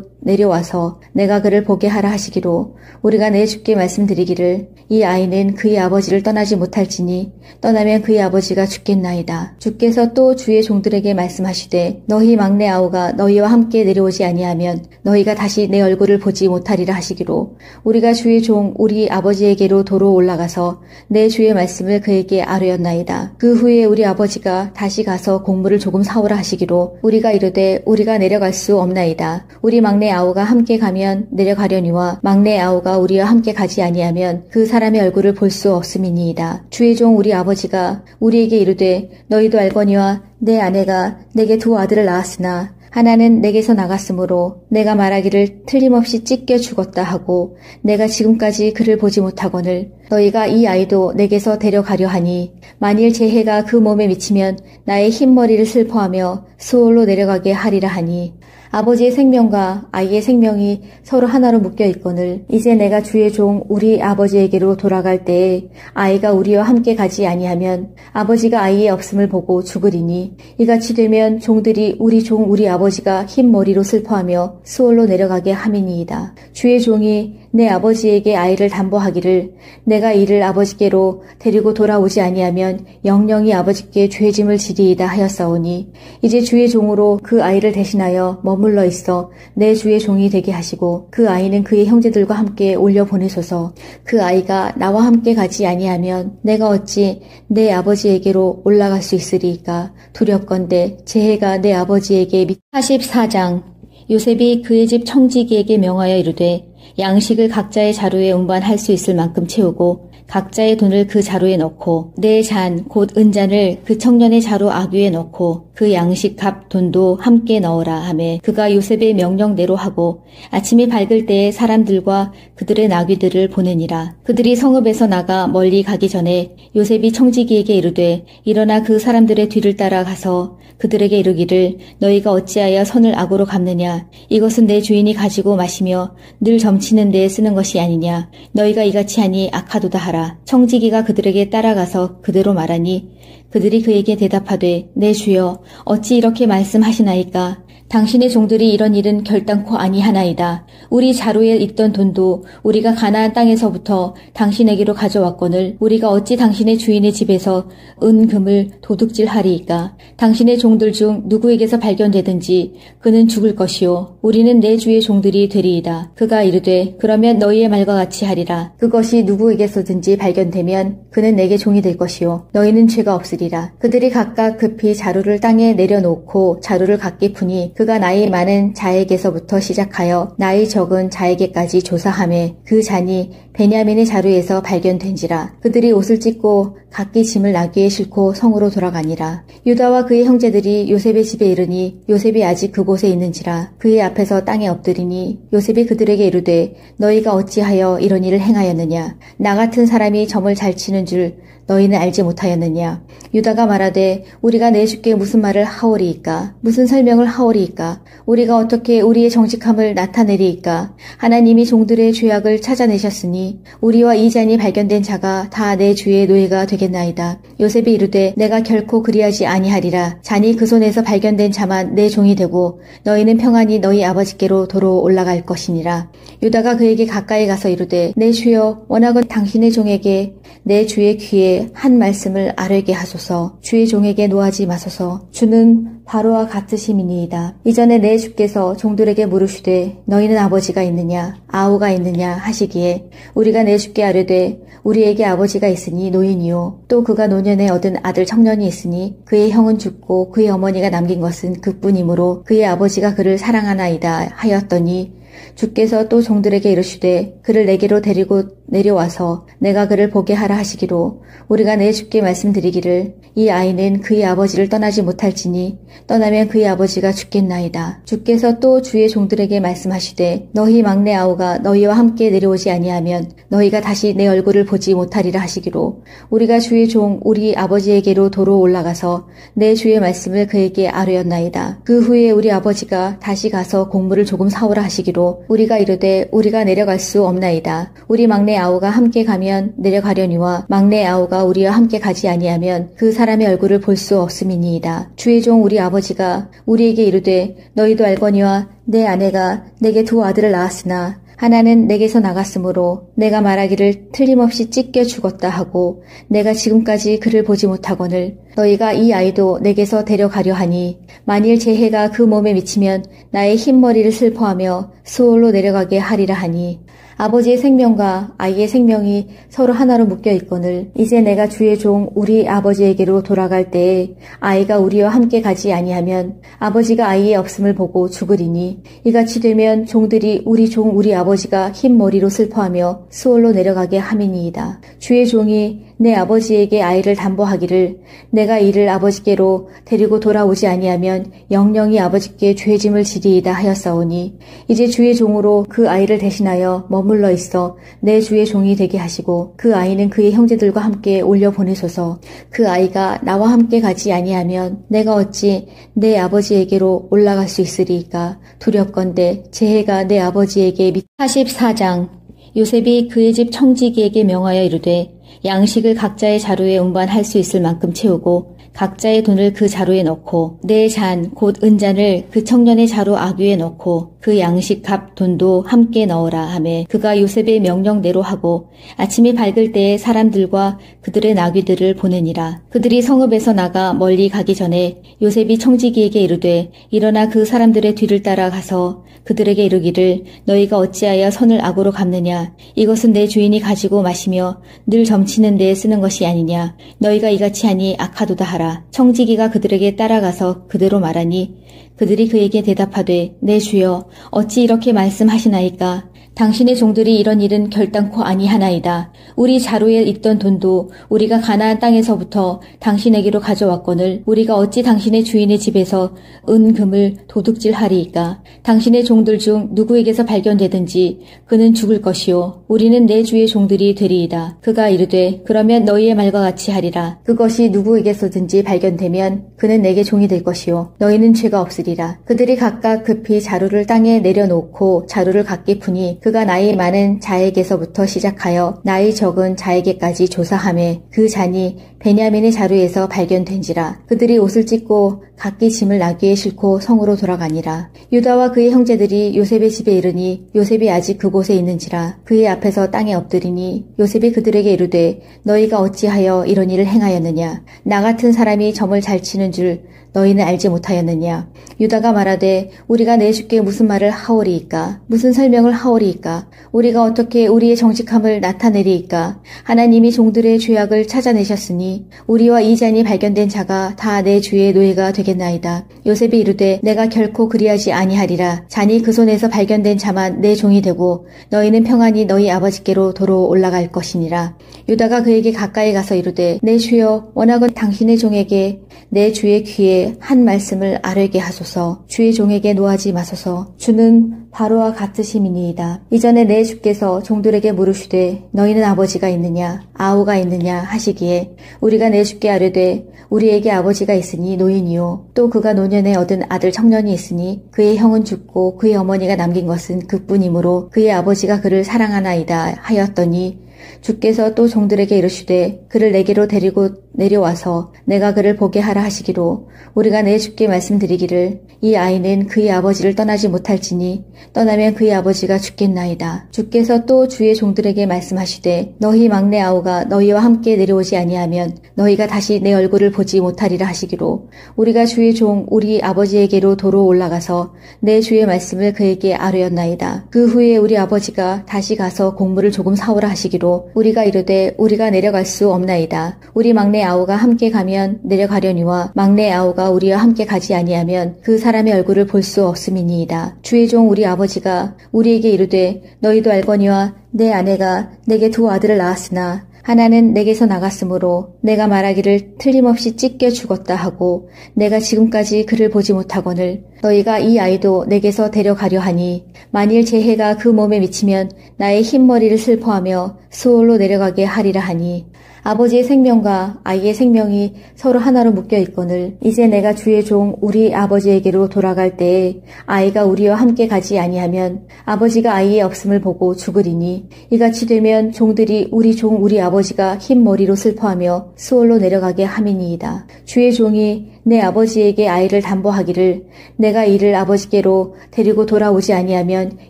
내려와서 내가 그를 보게 하라 하시기로 우리가 내 주께 말씀드리기를 이 아이는 그의 아버지를 떠나지 못할지니 떠나면 그의 아버지가 죽겠나이다. 주께서 또 주의 종들에게 말씀하시되 너희 막내 아우가 너희와 함께 내려오지 아니하면 너희가 다시 내 얼굴을 보지 못하리라 하시기로 우리가 주의 종 우리 아버지에게로 도로 올라가서 내 주의 말씀을 그에게 아뢰었나이다. 그 후에 우리 아버지가 다시 가서 곡물을 조금 사오라 하시기로 우리가 이르되 우리가 내려갈 수 없나이다. 우리 막내 아우가 함께 가면 내려가려니와 막내 아우가 우리와 함께 가지 아니하면 그 사람의 얼굴을 볼 수 없음이니이다. 주의 종 우리 아버지가 우리에게 이르되 너희도 알거니와 내 아내가 내게 두 아들을 낳았으나 하나는 내게서 나갔으므로 내가 말하기를 틀림없이 찢겨 죽었다 하고 내가 지금까지 그를 보지 못하거늘 너희가 이 아이도 내게서 데려가려 하니 만일 제 해가 그 몸에 미치면 나의 흰머리를 슬퍼하며 수월로 내려가게 하리라 하니 아버지의 생명과 아이의 생명이 서로 하나로 묶여 있거늘 이제 내가 주의 종 우리 아버지에게로 돌아갈 때에 아이가 우리와 함께 가지 아니하면 아버지가 아이의 없음을 보고 죽으리니 이같이 되면 종들이 우리 종 우리 아버지가 흰 머리로 슬퍼하며 수월로 내려가게 함이니이다. 주의 종이 내 아버지에게 아이를 담보하기를 내가 이를 아버지께로 데리고 돌아오지 아니하면 영영이 아버지께 죄짐을 지리이다 하였사오니 이제 주의 종으로 그 아이를 대신하여 머물러 있어 내 주의 종이 되게 하시고 그 아이는 그의 형제들과 함께 올려 보내소서. 그 아이가 나와 함께 가지 아니하면 내가 어찌 내 아버지에게로 올라갈 수 있으리이까. 두렵건대 제 해가 내 아버지에게 44장 요셉이 그의 집 청지기에게 명하여 이르되 양식을 각자의 자루에 운반할 수 있을 만큼 채우고 각자의 돈을 그 자루에 넣고 내 잔 곧 은잔을 그 청년의 자루 아귀에 넣고 그 양식 값 돈도 함께 넣으라 하매 그가 요셉의 명령대로 하고 아침이 밝을 때에 사람들과 그들의 나귀들을 보내니라. 그들이 성읍에서 나가 멀리 가기 전에 요셉이 청지기에게 이르되 일어나 그 사람들의 뒤를 따라가서 그들에게 이르기를 너희가 어찌하여 선을 악으로 갚느냐. 이것은 내 주인이 가지고 마시며 늘 점치는 데에 쓰는 것이 아니냐. 너희가 이같이 하니 악하도다 하라. 청지기가 그들에게 따라가서 그대로 말하니 그들이 그에게 대답하되 내 주여 어찌 이렇게 말씀하시나이까. 당신의 종들이 이런 일은 결단코 아니하나이다. 우리 자루에 있던 돈도 우리가 가나안 땅에서부터 당신에게로 가져왔거늘 우리가 어찌 당신의 주인의 집에서 은금을 도둑질하리이까. 당신의 종들 중 누구에게서 발견되든지 그는 죽을 것이요 우리는 내 주의 종들이 되리이다. 그가 이르되 그러면 너희의 말과 같이 하리라. 그것이 누구에게서든지 발견되면 그는 내게 종이 될 것이요 너희는 죄가 없으리라. 그들이 각각 급히 자루를 땅에 내려놓고 자루를 각기 푸니 그가 나이 많은 자에게서부터 시작하여 나이 적은 자에게까지 조사하매 그 잔이 베냐민의 자루에서 발견된지라. 그들이 옷을 찢고 각기 짐을 나귀에 싣고 성으로 돌아가니라. 유다와 그의 형제들이 요셉의 집에 이르니 요셉이 아직 그곳에 있는지라. 그의 앞에서 땅에 엎드리니 요셉이 그들에게 이르되 너희가 어찌하여 이런 일을 행하였느냐. 나 같은 사람이 점을 잘 치는 줄 너희는 알지 못하였느냐. 유다가 말하되 우리가 내 주께 무슨 말을 하오리이까. 무슨 설명을 하오리이까. 우리가 어떻게 우리의 정직함을 나타내리이까. 하나님이 종들의 죄악을 찾아내셨으니 우리와 이 잔이 발견된 자가 다 내 주의 노예가 되겠나이다. 요셉이 이르되 내가 결코 그리하지 아니하리라. 잔이 그 손에서 발견된 자만 내 종이 되고 너희는 평안히 너희 아버지께로 도로 올라갈 것이니라. 유다가 그에게 가까이 가서 이르되 내 주여 원하건 당신의 종에게 내 주의 귀에 한 말씀을 아뢰게 하소서. 주의 종에게 노하지 마소서. 주는 바로와 같으심이니이다. 이전에 내 주께서 종들에게 물으시되 너희는 아버지가 있느냐 아우가 있느냐 하시기에 우리가 내 주께 아뢰되 우리에게 아버지가 있으니 노인이요 또 그가 노년에 얻은 아들 청년이 있으니 그의 형은 죽고 그의 어머니가 남긴 것은 그뿐이므로 그의 아버지가 그를 사랑하나이다 하였더니 주께서 또 종들에게 이르시되 그를 내게로 데리고 내려와서 내가 그를 보게 하라 하시기로 우리가 내 주께 말씀드리기를 이 아이는 그의 아버지를 떠나지 못할지니 떠나면 그의 아버지가 죽겠나이다. 주께서 또 주의 종들에게 말씀하시되 너희 막내 아우가 너희와 함께 내려오지 아니하면 너희가 다시 내 얼굴을 보지 못하리라 하시기로 우리가 주의 종 우리 아버지에게로 도로 올라가서 내 주의 말씀을 그에게 아뢰었나이다. 그 후에 우리 아버지가 다시 가서 곡물을 조금 사오라 하시기로 우리가 이르되 우리가 내려갈 수 없나이다. 우리 막내 아우가 함께 가면 내려가려니와 막내 아우가 우리와 함께 가지 아니하면 그 사람의 얼굴을 볼 수 없음이니이다. 주의 종 우리 아버지가 우리에게 이르되 너희도 알거니와 내 아내가 내게 두 아들을 낳았으나 하나는 내게서 나갔으므로 내가 말하기를 틀림없이 찢겨 죽었다 하고 내가 지금까지 그를 보지 못하거늘 너희가 이 아이도 내게서 데려가려 하니 만일 제 해가 그 몸에 미치면 나의 흰머리를 슬퍼하며 수월로 내려가게 하리라 하니 아버지의 생명과 아이의 생명이 서로 하나로 묶여 있거늘 이제 내가 주의 종 우리 아버지에게로 돌아갈 때에 아이가 우리와 함께 가지 아니하면 아버지가 아이의 없음을 보고 죽으리니 이같이 되면 종들이 우리 종 우리 아버지가 흰 머리로 슬퍼하며 수월로 내려가게 함이니이다. 주의 종이 내 아버지에게 아이를 담보하기를 내가 이를 아버지께로 데리고 돌아오지 아니하면 영영이 아버지께 죄짐을 지리이다 하였사오니 이제 주의 종으로 그 아이를 대신하여 머물러 있어 내 주의 종이 되게 하시고 그 아이는 그의 형제들과 함께 올려 보내소서. 그 아이가 나와 함께 가지 아니하면 내가 어찌 내 아버지에게로 올라갈 수 있으리이까. 두렵건대 제 해가 내 아버지에게 44장 요셉이 그의 집 청지기에게 명하여 이르되 양식을 각자의 자루에 운반할 수 있을 만큼 채우고 각자의 돈을 그 자루에 넣고 내 잔 곧 은잔을 그 청년의 자루 아귀에 넣고 그 양식 값 돈도 함께 넣으라 하매 그가 요셉의 명령대로 하고 아침이 밝을 때에 사람들과 그들의 나귀들을 보내니라. 그들이 성읍에서 나가 멀리 가기 전에 요셉이 청지기에게 이르되 일어나 그 사람들의 뒤를 따라가서 그들에게 이르기를 너희가 어찌하여 선을 악으로 갚느냐. 이것은 내 주인이 가지고 마시며 늘 점치는 데에 쓰는 것이 아니냐. 너희가 이같이 하니 악하도다 하라. 청지기가 그들에게 따라가서 그대로 말하니 그들이 그에게 대답하되 내 주여 어찌 이렇게 말씀하시나이까. 당신의 종들이 이런 일은 결단코 아니하나이다. 우리 자루에 있던 돈도 우리가 가나안 땅에서부터 당신에게로 가져왔거늘 우리가 어찌 당신의 주인의 집에서 은금을 도둑질하리이까. 당신의 종들 중 누구에게서 발견되든지 그는 죽을 것이요 우리는 내 주의 종들이 되리이다. 그가 이르되 그러면 너희의 말과 같이 하리라. 그것이 누구에게서든지 발견되면 그는 내게 종이 될 것이요 너희는 죄가 없으리라. 그들이 각각 급히 자루를 땅에 내려놓고 자루를 각기 푸니 그가 나이 많은 자에게서부터 시작하여 나이 적은 자에게까지 조사하매 그 잔이 베냐민의 자루에서 발견된지라. 그들이 옷을 찢고 각기 짐을 나귀에 싣고 성으로 돌아가니라. 유다와 그의 형제들이 요셉의 집에 이르니 요셉이 아직 그곳에 있는지라. 그의 앞에서 땅에 엎드리니 요셉이 그들에게 이르되 너희가 어찌하여 이런 일을 행하였느냐. 나 같은 사람이 점을 잘 치는 줄 너희는 알지 못하였느냐. 유다가 말하되 우리가 내 주께 무슨 말을 하오리이까. 무슨 설명을 하오리이까. 우리가 어떻게 우리의 정직함을 나타내리이까. 하나님이 종들의 죄악을 찾아내셨으니 하였더니 우리와 이 잔이 발견된 자가 다 내 주의 노예가 되겠나이다. 요셉이 이르되 내가 결코 그리하지 아니하리라. 잔이 그 손에서 발견된 자만 내 종이 되고 너희는 평안히 너희 아버지께로 도로 올라갈 것이니라. 유다가 그에게 가까이 가서 이르되 내 주여 원하건 당신의 종에게 내 주의 귀에 한 말씀을 아뢰게 하소서. 주의 종에게 노하지 마소서. 주는 바로와 같으심이니이다. 이전에 내 주께서 종들에게 물으시되 너희는 아버지가 있느냐 아우가 있느냐 하시기에 우리가 내 주께 아뢰되 우리에게 아버지가 있으니 노인이요 또 그가 노년에 얻은 아들 청년이 있으니 그의 형은 죽고 그의 어머니가 남긴 것은 그뿐이므로 그의 아버지가 그를 사랑하나이다 하였더니 주께서 또 종들에게 이르시되 그를 내게로 데리고 내려와서 내가 그를 보게 하라 하시기로 우리가 내 주께 말씀드리기를 이 아이는 그의 아버지를 떠나지 못할지니 떠나면 그의 아버지가 죽겠나이다. 주께서 또 주의 종들에게 말씀하시되 너희 막내 아우가 너희와 함께 내려오지 아니하면 너희가 다시 내 얼굴을 보지 못하리라 하시기로 우리가 주의 종 우리 아버지에게로 도로 올라가서 내 주의 말씀을 그에게 아뢰었나이다. 그 후에 우리 아버지가 다시 가서 곡물을 조금 사오라 하시기로 우리가 이르되 우리가 내려갈 수 없나이다. 우리 막내 아우가 함께 가면 내려가려니와 막내 아우가 우리와 함께 가지 아니하면 그 사람의 얼굴을 볼 수 없음이니이다. 주의 종 우리 아버지가 우리에게 이르되 너희도 알거니와 내 아내가 내게 두 아들을 낳았으나 하나는 내게서 나갔으므로 내가 말하기를 틀림없이 찢겨 죽었다 하고 내가 지금까지 그를 보지 못하거늘 너희가 이 아이도 내게서 데려가려 하니 만일 제 해가 그 몸에 미치면 나의 흰머리를 슬퍼하며 수월로 내려가게 하리라 하니 아버지의 생명과 아이의 생명이 서로 하나로 묶여 있거늘 이제 내가 주의 종 우리 아버지에게로 돌아갈 때에 아이가 우리와 함께 가지 아니하면 아버지가 아이의 없음을 보고 죽으리니 이같이 되면 종들이 우리 종 우리 아버지가 흰 머리로 슬퍼하며 수월로 내려가게 함이니이다. 주의 종이 내 아버지에게 아이를 담보하기를 내가 이를 아버지께로 데리고 돌아오지 아니하면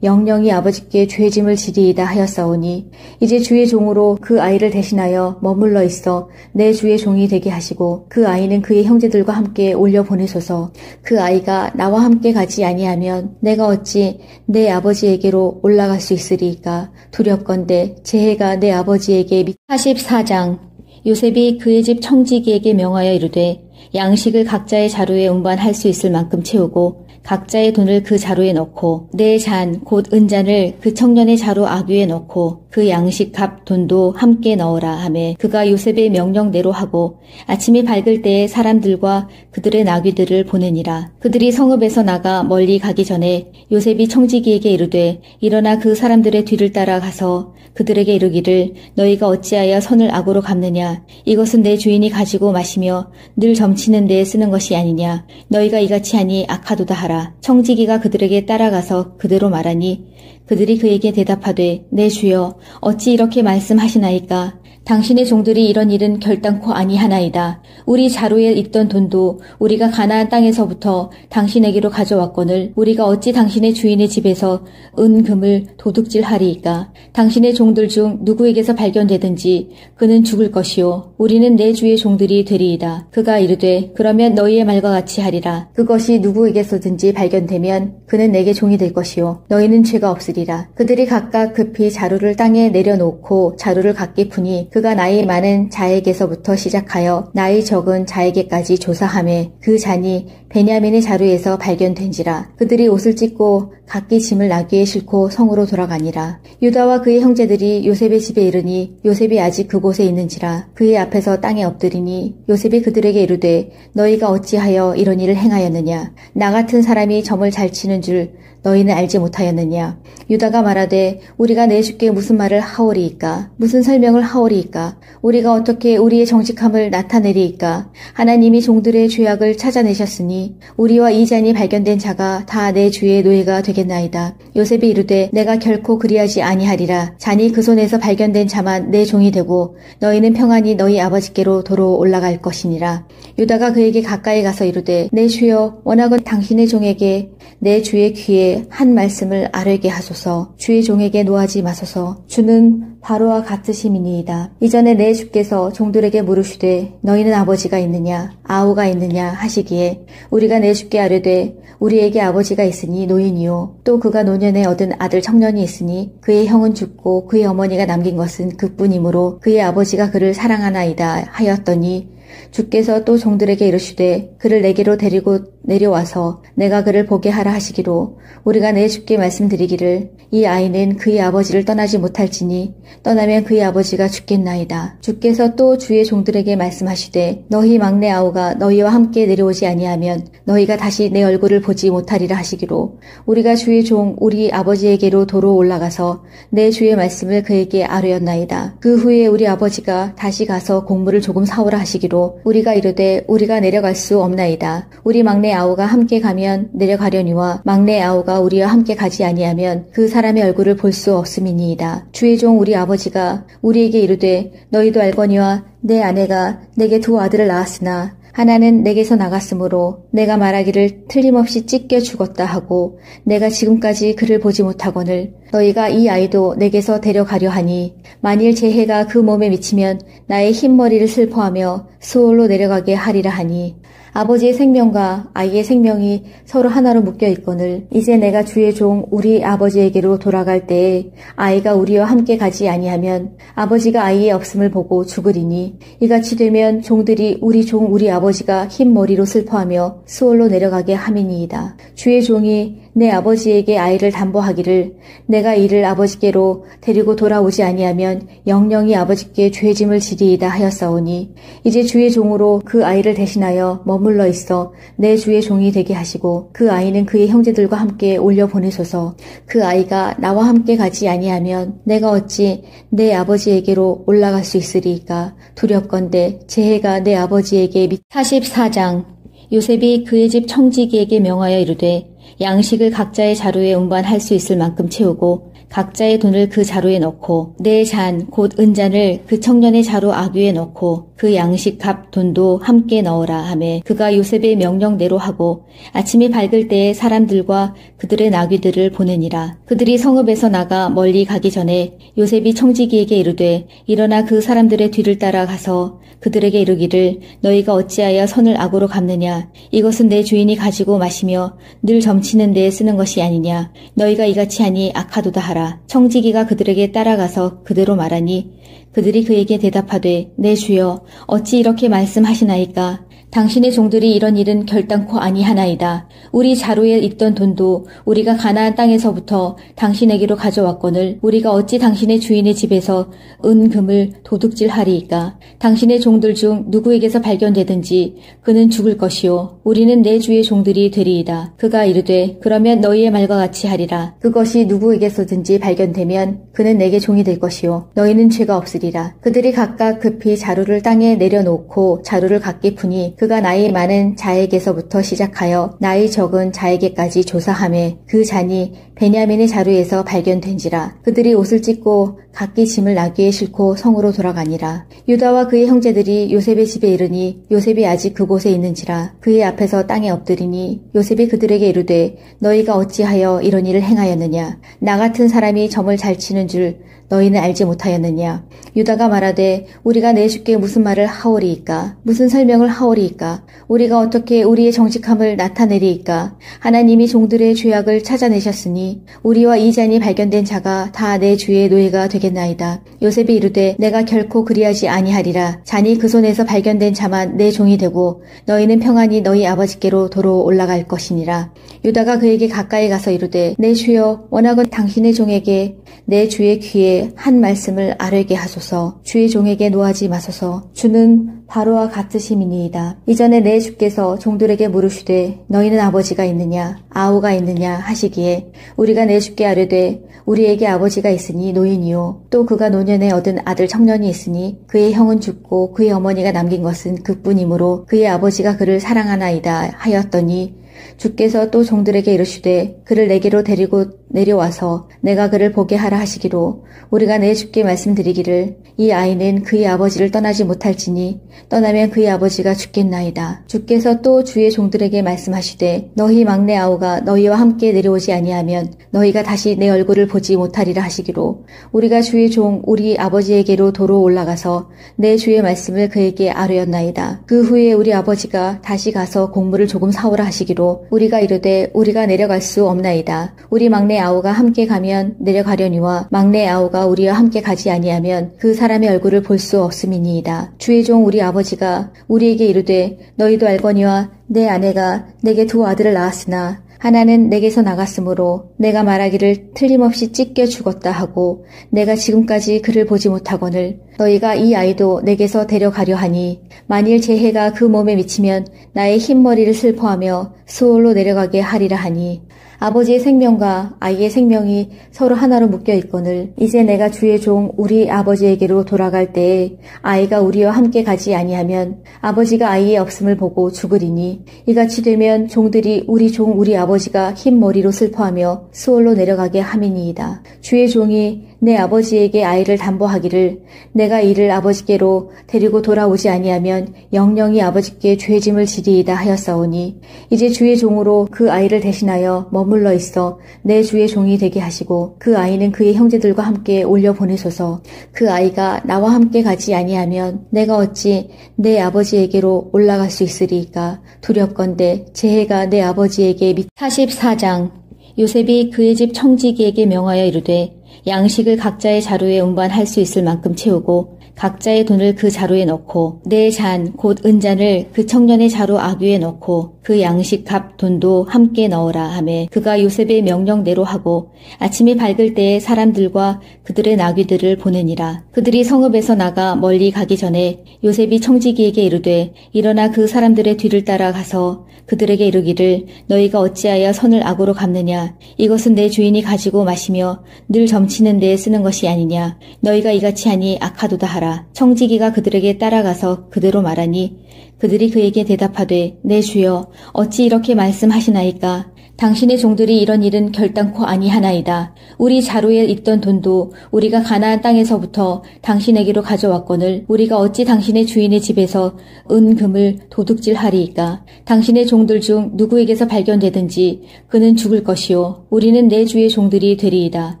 영영이 아버지께 죄짐을 지리이다 하였사오니 이제 주의 종으로 그 아이를 대신하여 머물러 있어 내 주의 종이 되게 하시고 그 아이는 그의 형제들과 함께 올려보내소서. 그 아이가 나와 함께 가지 아니하면 내가 어찌 내 아버지에게로 올라갈 수 있으리이까. 두렵건대 제 해가 내 아버지에게 44장 요셉이 그의 집 청지기에게 명하여 이르되 양식을 각자의 자루에 운반할 수 있을 만큼 채우고 각자의 돈을 그 자루에 넣고 내 잔 곧 은잔을 그 청년의 자루 아귀에 넣고 그 양식 값 돈도 함께 넣으라 하매 그가 요셉의 명령대로 하고 아침이 밝을 때에 사람들과 그들의 나귀들을 보내니라. 그들이 성읍에서 나가 멀리 가기 전에 요셉이 청지기에게 이르되 일어나 그 사람들의 뒤를 따라가서 그들에게 이르기를 너희가 어찌하여 선을 악으로 갚느냐. 이것은 내 주인이 가지고 마시며 늘 점치는 데에 쓰는 것이 아니냐. 너희가 이같이 하니 악하도다 하라. 청지기가 그들에게 따라가서 그대로 말하니 그들이 그에게 대답하되 내 주여 어찌 이렇게 말씀하시나이까. 당신의 종들이 이런 일은 결단코 아니하나이다. 우리 자루에 있던 돈도 우리가 가나안 땅에서부터 당신에게로 가져왔거늘 우리가 어찌 당신의 주인의 집에서 은금을 도둑질하리이까. 당신의 종들 중 누구에게서 발견되든지 그는 죽을 것이요 우리는 내 주의 종들이 되리이다. 그가 이르되 그러면 너희의 말과 같이 하리라. 그것이 누구에게서든지 발견되면 그는 내게 종이 될 것이요 너희는 죄가 없으리라. 그들이 각각 급히 자루를 땅에 내려놓고 자루를 각기 푸니 그가 나이 많은 자에게서부터 시작하여 나이 적은 자에게까지 조사하매 그 잔이 베냐민의 자루에서 발견된지라. 그들이 옷을 찢고 각기 짐을 나귀에 싣고 성으로 돌아가니라. 유다와 그의 형제들이 요셉의 집에 이르니 요셉이 아직 그곳에 있는지라. 그의 앞에서 땅에 엎드리니 요셉이 그들에게 이르되 너희가 어찌하여 이런 일을 행하였느냐. 나 같은 사람이 점을 잘 치는 줄 너희는 알지 못하였느냐. 유다가 말하되 우리가 내 주께 무슨 말을 하오리이까. 무슨 설명을 하오리이까. 우리가 어떻게 우리의 정직함을 나타내리이까. 하나님이 종들의 죄악을 찾아내셨으니 우리와 이 잔이 발견된 자가 다 내 주의 노예가 되겠나이다. 요셉이 이르되 내가 결코 그리하지 아니하리라. 잔이 그 손에서 발견된 자만 내 종이 되고 너희는 평안히 너희 아버지께로 도로 올라갈 것이니라. 유다가 그에게 가까이 가서 이르되 내 주여 원하건 당신의 종에게 내 주의 귀에 한 말씀을 아뢰게 하소서. 주의 종에게 노하지 마소서. 주는 바로와 같으심이니이다. 이전에 내 주께서 종들에게 물으시되 너희는 아버지가 있느냐 아우가 있느냐 하시기에 우리가 내 주께 아뢰되 우리에게 아버지가 있으니 노인이요 또 그가 노년에 얻은 아들 청년이 있으니 그의 형은 죽고 그의 어머니가 남긴 것은 그뿐이므로 그의 아버지가 그를 사랑하나이다 하였더니 주께서 또 종들에게 이르시되 그를 내게로 데리고 내려와서 내가 그를 보게 하라 하시기로 우리가 내 주께 말씀드리기를 이 아이는 그의 아버지를 떠나지 못할지니 떠나면 그의 아버지가 죽겠나이다. 주께서 또 주의 종들에게 말씀하시되 너희 막내 아우가 너희와 함께 내려오지 아니하면 너희가 다시 내 얼굴을 보지 못하리라 하시기로 우리가 주의 종 우리 아버지에게로 도로 올라가서 내 주의 말씀을 그에게 아뢰었나이다. 그 후에 우리 아버지가 다시 가서 곡물을 조금 사오라 하시기로 우리가 이르되 우리가 내려갈 수 없나이다. 우리 막내 아우가 함께 가면 내려가려니와 막내 아우가 우리와 함께 가지 아니하면 그 사람의 얼굴을 볼 수 없음이니이다. 주의 종 우리 아버지가 우리에게 이르되 너희도 알거니와 내 아내가 내게 두 아들을 낳았으나 하나는 내게서 나갔으므로 내가 말하기를 틀림없이 찢겨 죽었다 하고 내가 지금까지 그를 보지 못하거늘 너희가 이 아이도 내게서 데려가려 하니 만일 제 해가 그 몸에 미치면 나의 흰머리를 슬퍼하며 수월로 내려가게 하리라 하니 아버지의 생명과 아이의 생명이 서로 하나로 묶여 있거늘 이제 내가 주의 종 우리 아버지에게로 돌아갈 때에 아이가 우리와 함께 가지 아니하면 아버지가 아이의 없음을 보고 죽으리니 이같이 되면 종들이 우리 종 우리 아버지가 흰 머리로 슬퍼하며 수월로 내려가게 함이니이다. 주의 종이 내 아버지에게 아이를 담보하기를 내가 이를 아버지께로 데리고 돌아오지 아니하면 영영이 아버지께 죄짐을 지리이다 하였사오니 이제 주의 종으로 그 아이를 대신하여 머물러 있어 내 주의 종이 되게 하시고 그 아이는 그의 형제들과 함께 올려 보내소서. 그 아이가 나와 함께 가지 아니하면 내가 어찌 내 아버지에게로 올라갈 수 있으리이까. 두렵건대 제 해가 내 아버지에게 44장 요셉이 그의 집 청지기에게 명하여 이르되 양식을 각자의 자루에 운반할 수 있을 만큼 채우고 각자의 돈을 그 자루에 넣고 내 잔 곧 은잔을 그 청년의 자루 아귀에 넣고 그 양식 값 돈도 함께 넣어라 하매 그가 요셉의 명령대로 하고 아침이 밝을 때에 사람들과 그들의 나귀들을 보내니라. 그들이 성읍에서 나가 멀리 가기 전에 요셉이 청지기에게 이르되 일어나 그 사람들의 뒤를 따라가서 그들에게 이르기를 너희가 어찌하여 선을 악으로 갚느냐. 이것은 내 주인이 가지고 마시며 늘 점치는 데에 쓰는 것이 아니냐. 너희가 이같이 하니 악하도다 하라. 청지기가 그들에게 따라가서 그대로 말하니 그들이 그에게 대답하되 내 주여 어찌 이렇게 말씀하시나이까. 당신의 종들이 이런 일은 결단코 아니하나이다. 우리 자루에 있던 돈도 우리가 가나안 땅에서부터 당신에게로 가져왔거늘 우리가 어찌 당신의 주인의 집에서 은금을 도둑질하리이까. 당신의 종들 중 누구에게서 발견되든지 그는 죽을 것이요 우리는 내 주의 종들이 되리이다. 그가 이르되 그러면 너희의 말과 같이 하리라. 그것이 누구에게서든지 발견되면 그는 내게 종이 될 것이요 너희는 죄가 없으리라. 그들이 각각 급히 자루를 땅에 내려놓고 자루를 각기 푸니 그가 나이 많은 자에게서부터 시작하여 나이 적은 자에게까지 조사하매 그 잔이 베냐민의 자루에서 발견된지라. 그들이 옷을 찢고 각기 짐을 나귀에 싣고 성으로 돌아가니라. 유다와 그의 형제들이 요셉의 집에 이르니 요셉이 아직 그곳에 있는지라. 그의 앞에서 땅에 엎드리니 요셉이 그들에게 이르되 너희가 어찌하여 이런 일을 행하였느냐. 나 같은 사람이 점을 잘 치는 줄 너희는 알지 못하였느냐. 유다가 말하되 우리가 내 주께 무슨 말을 하오리이까. 무슨 설명을 하오리이까. 우리가 어떻게 우리의 정직함을 나타내리이까. 하나님이 종들의 죄악을 찾아내셨으니 우리와 이 잔이 발견된 자가 다 내 주의 노예가 되겠나이다. 요셉이 이르되 내가 결코 그리하지 아니하리라. 잔이 그 손에서 발견된 자만 내 종이 되고 너희는 평안히 너희 아버지께로 도로 올라갈 것이니라. 유다가 그에게 가까이 가서 이르되 내 주여 원하건 당신의 종에게 내 주의 귀에 한 말씀을 아뢰게 하소서. 주의 종에게 노하지 마소서. 주는 바로와 같으심이니이다. 이전에 내 주께서 종들에게 물으시되 너희는 아버지가 있느냐 아우가 있느냐 하시기에 우리가 내 주께 아뢰되 우리에게 아버지가 있으니 노인이요 또 그가 노년에 얻은 아들 청년이 있으니 그의 형은 죽고 그의 어머니가 남긴 것은 그뿐이므로 그의 아버지가 그를 사랑하나이다 하였더니 주께서 또 종들에게 이르시되 그를 내게로 데리고 내려와서 내가 그를 보게 하라 하시기로 우리가 내 주께 말씀드리기를 이 아이는 그의 아버지를 떠나지 못할지니 떠나면 그의 아버지가 죽겠나이다. 주께서 또 주의 종들에게 말씀하시되 너희 막내 아우가 너희와 함께 내려오지 아니하면 너희가 다시 내 얼굴을 보지 못하리라 하시기로 우리가 주의 종 우리 아버지에게로 도로 올라가서 내 주의 말씀을 그에게 아뢰었나이다. 그 후에 우리 아버지가 다시 가서 곡물을 조금 사오라 하시기로 우리가 이르되 우리가 내려갈 수 없나이다. 우리 막내 아우가 함께 가면 내려가려니와 막내 아우가 우리와 함께 가지 아니하면 그 사람의 얼굴을 볼 수 없음이니이다. 주의 종 우리 아버지가 우리에게 이르되 너희도 알거니와 내 아내가 내게 두 아들을 낳았으나 하나는 내게서 나갔으므로 내가 말하기를 틀림없이 찢겨 죽었다 하고 내가 지금까지 그를 보지 못하거늘 너희가 이 아이도 내게서 데려가려 하니 만일 재해가 그 몸에 미치면 나의 흰머리를 슬퍼하며 수월로 내려가게 하리라 하니 아버지의 생명과 아이의 생명이 서로 하나로 묶여 있거늘 이제 내가 주의 종 우리 아버지에게로 돌아갈 때에 아이가 우리와 함께 가지 아니하면 아버지가 아이의 없음을 보고 죽으리니 이같이 되면 종들이 우리 종 우리 아버지가 흰 머리로 슬퍼하며 수월로 내려가게 함이니이다. 주의 종이 내 아버지에게 아이를 담보하기를 내가 이를 아버지께로 데리고 돌아오지 아니하면 영영이 아버지께 죄짐을 지리이다 하였사오니 이제 주의 종으로 그 아이를 대신하여 머물러 있어 내 주의 종이 되게 하시고 그 아이는 그의 형제들과 함께 올려보내소서. 그 아이가 나와 함께 가지 아니하면 내가 어찌 내 아버지에게로 올라갈 수 있으리이까. 두렵건대 재해가 내 아버지에게 44장 요셉이 그의 집 청지기에게 명하여 이르되 양식을 각자의 자루에 운반할 수 있을 만큼 채우고 각자의 돈을 그 자루에 넣고 내 잔 곧 은잔을 그 청년의 자루 아귀에 넣고 그 양식 값 돈도 함께 넣으라 하매 그가 요셉의 명령대로 하고 아침이 밝을 때에 사람들과 그들의 나귀들을 보내니라. 그들이 성읍에서 나가 멀리 가기 전에 요셉이 청지기에게 이르되 일어나 그 사람들의 뒤를 따라가서 그들에게 이르기를 너희가 어찌하여 선을 악으로 갚느냐. 이것은 내 주인이 가지고 마시며 늘 점치는 데에 쓰는 것이 아니냐. 너희가 이같이 하니 악하도다 하라. 청지기가 그들에게 따라가서 그대로 말하니 그들이 그에게 대답하되 내 주여 어찌 이렇게 말씀하시나이까. 당신의 종들이 이런 일은 결단코 아니하나이다. 우리 자루에 있던 돈도 우리가 가나안 땅에서부터 당신에게로 가져왔거늘 우리가 어찌 당신의 주인의 집에서 은금을 도둑질하리이까. 당신의 종들 중 누구에게서 발견되든지 그는 죽을 것이요 우리는 내 주의 종들이 되리이다.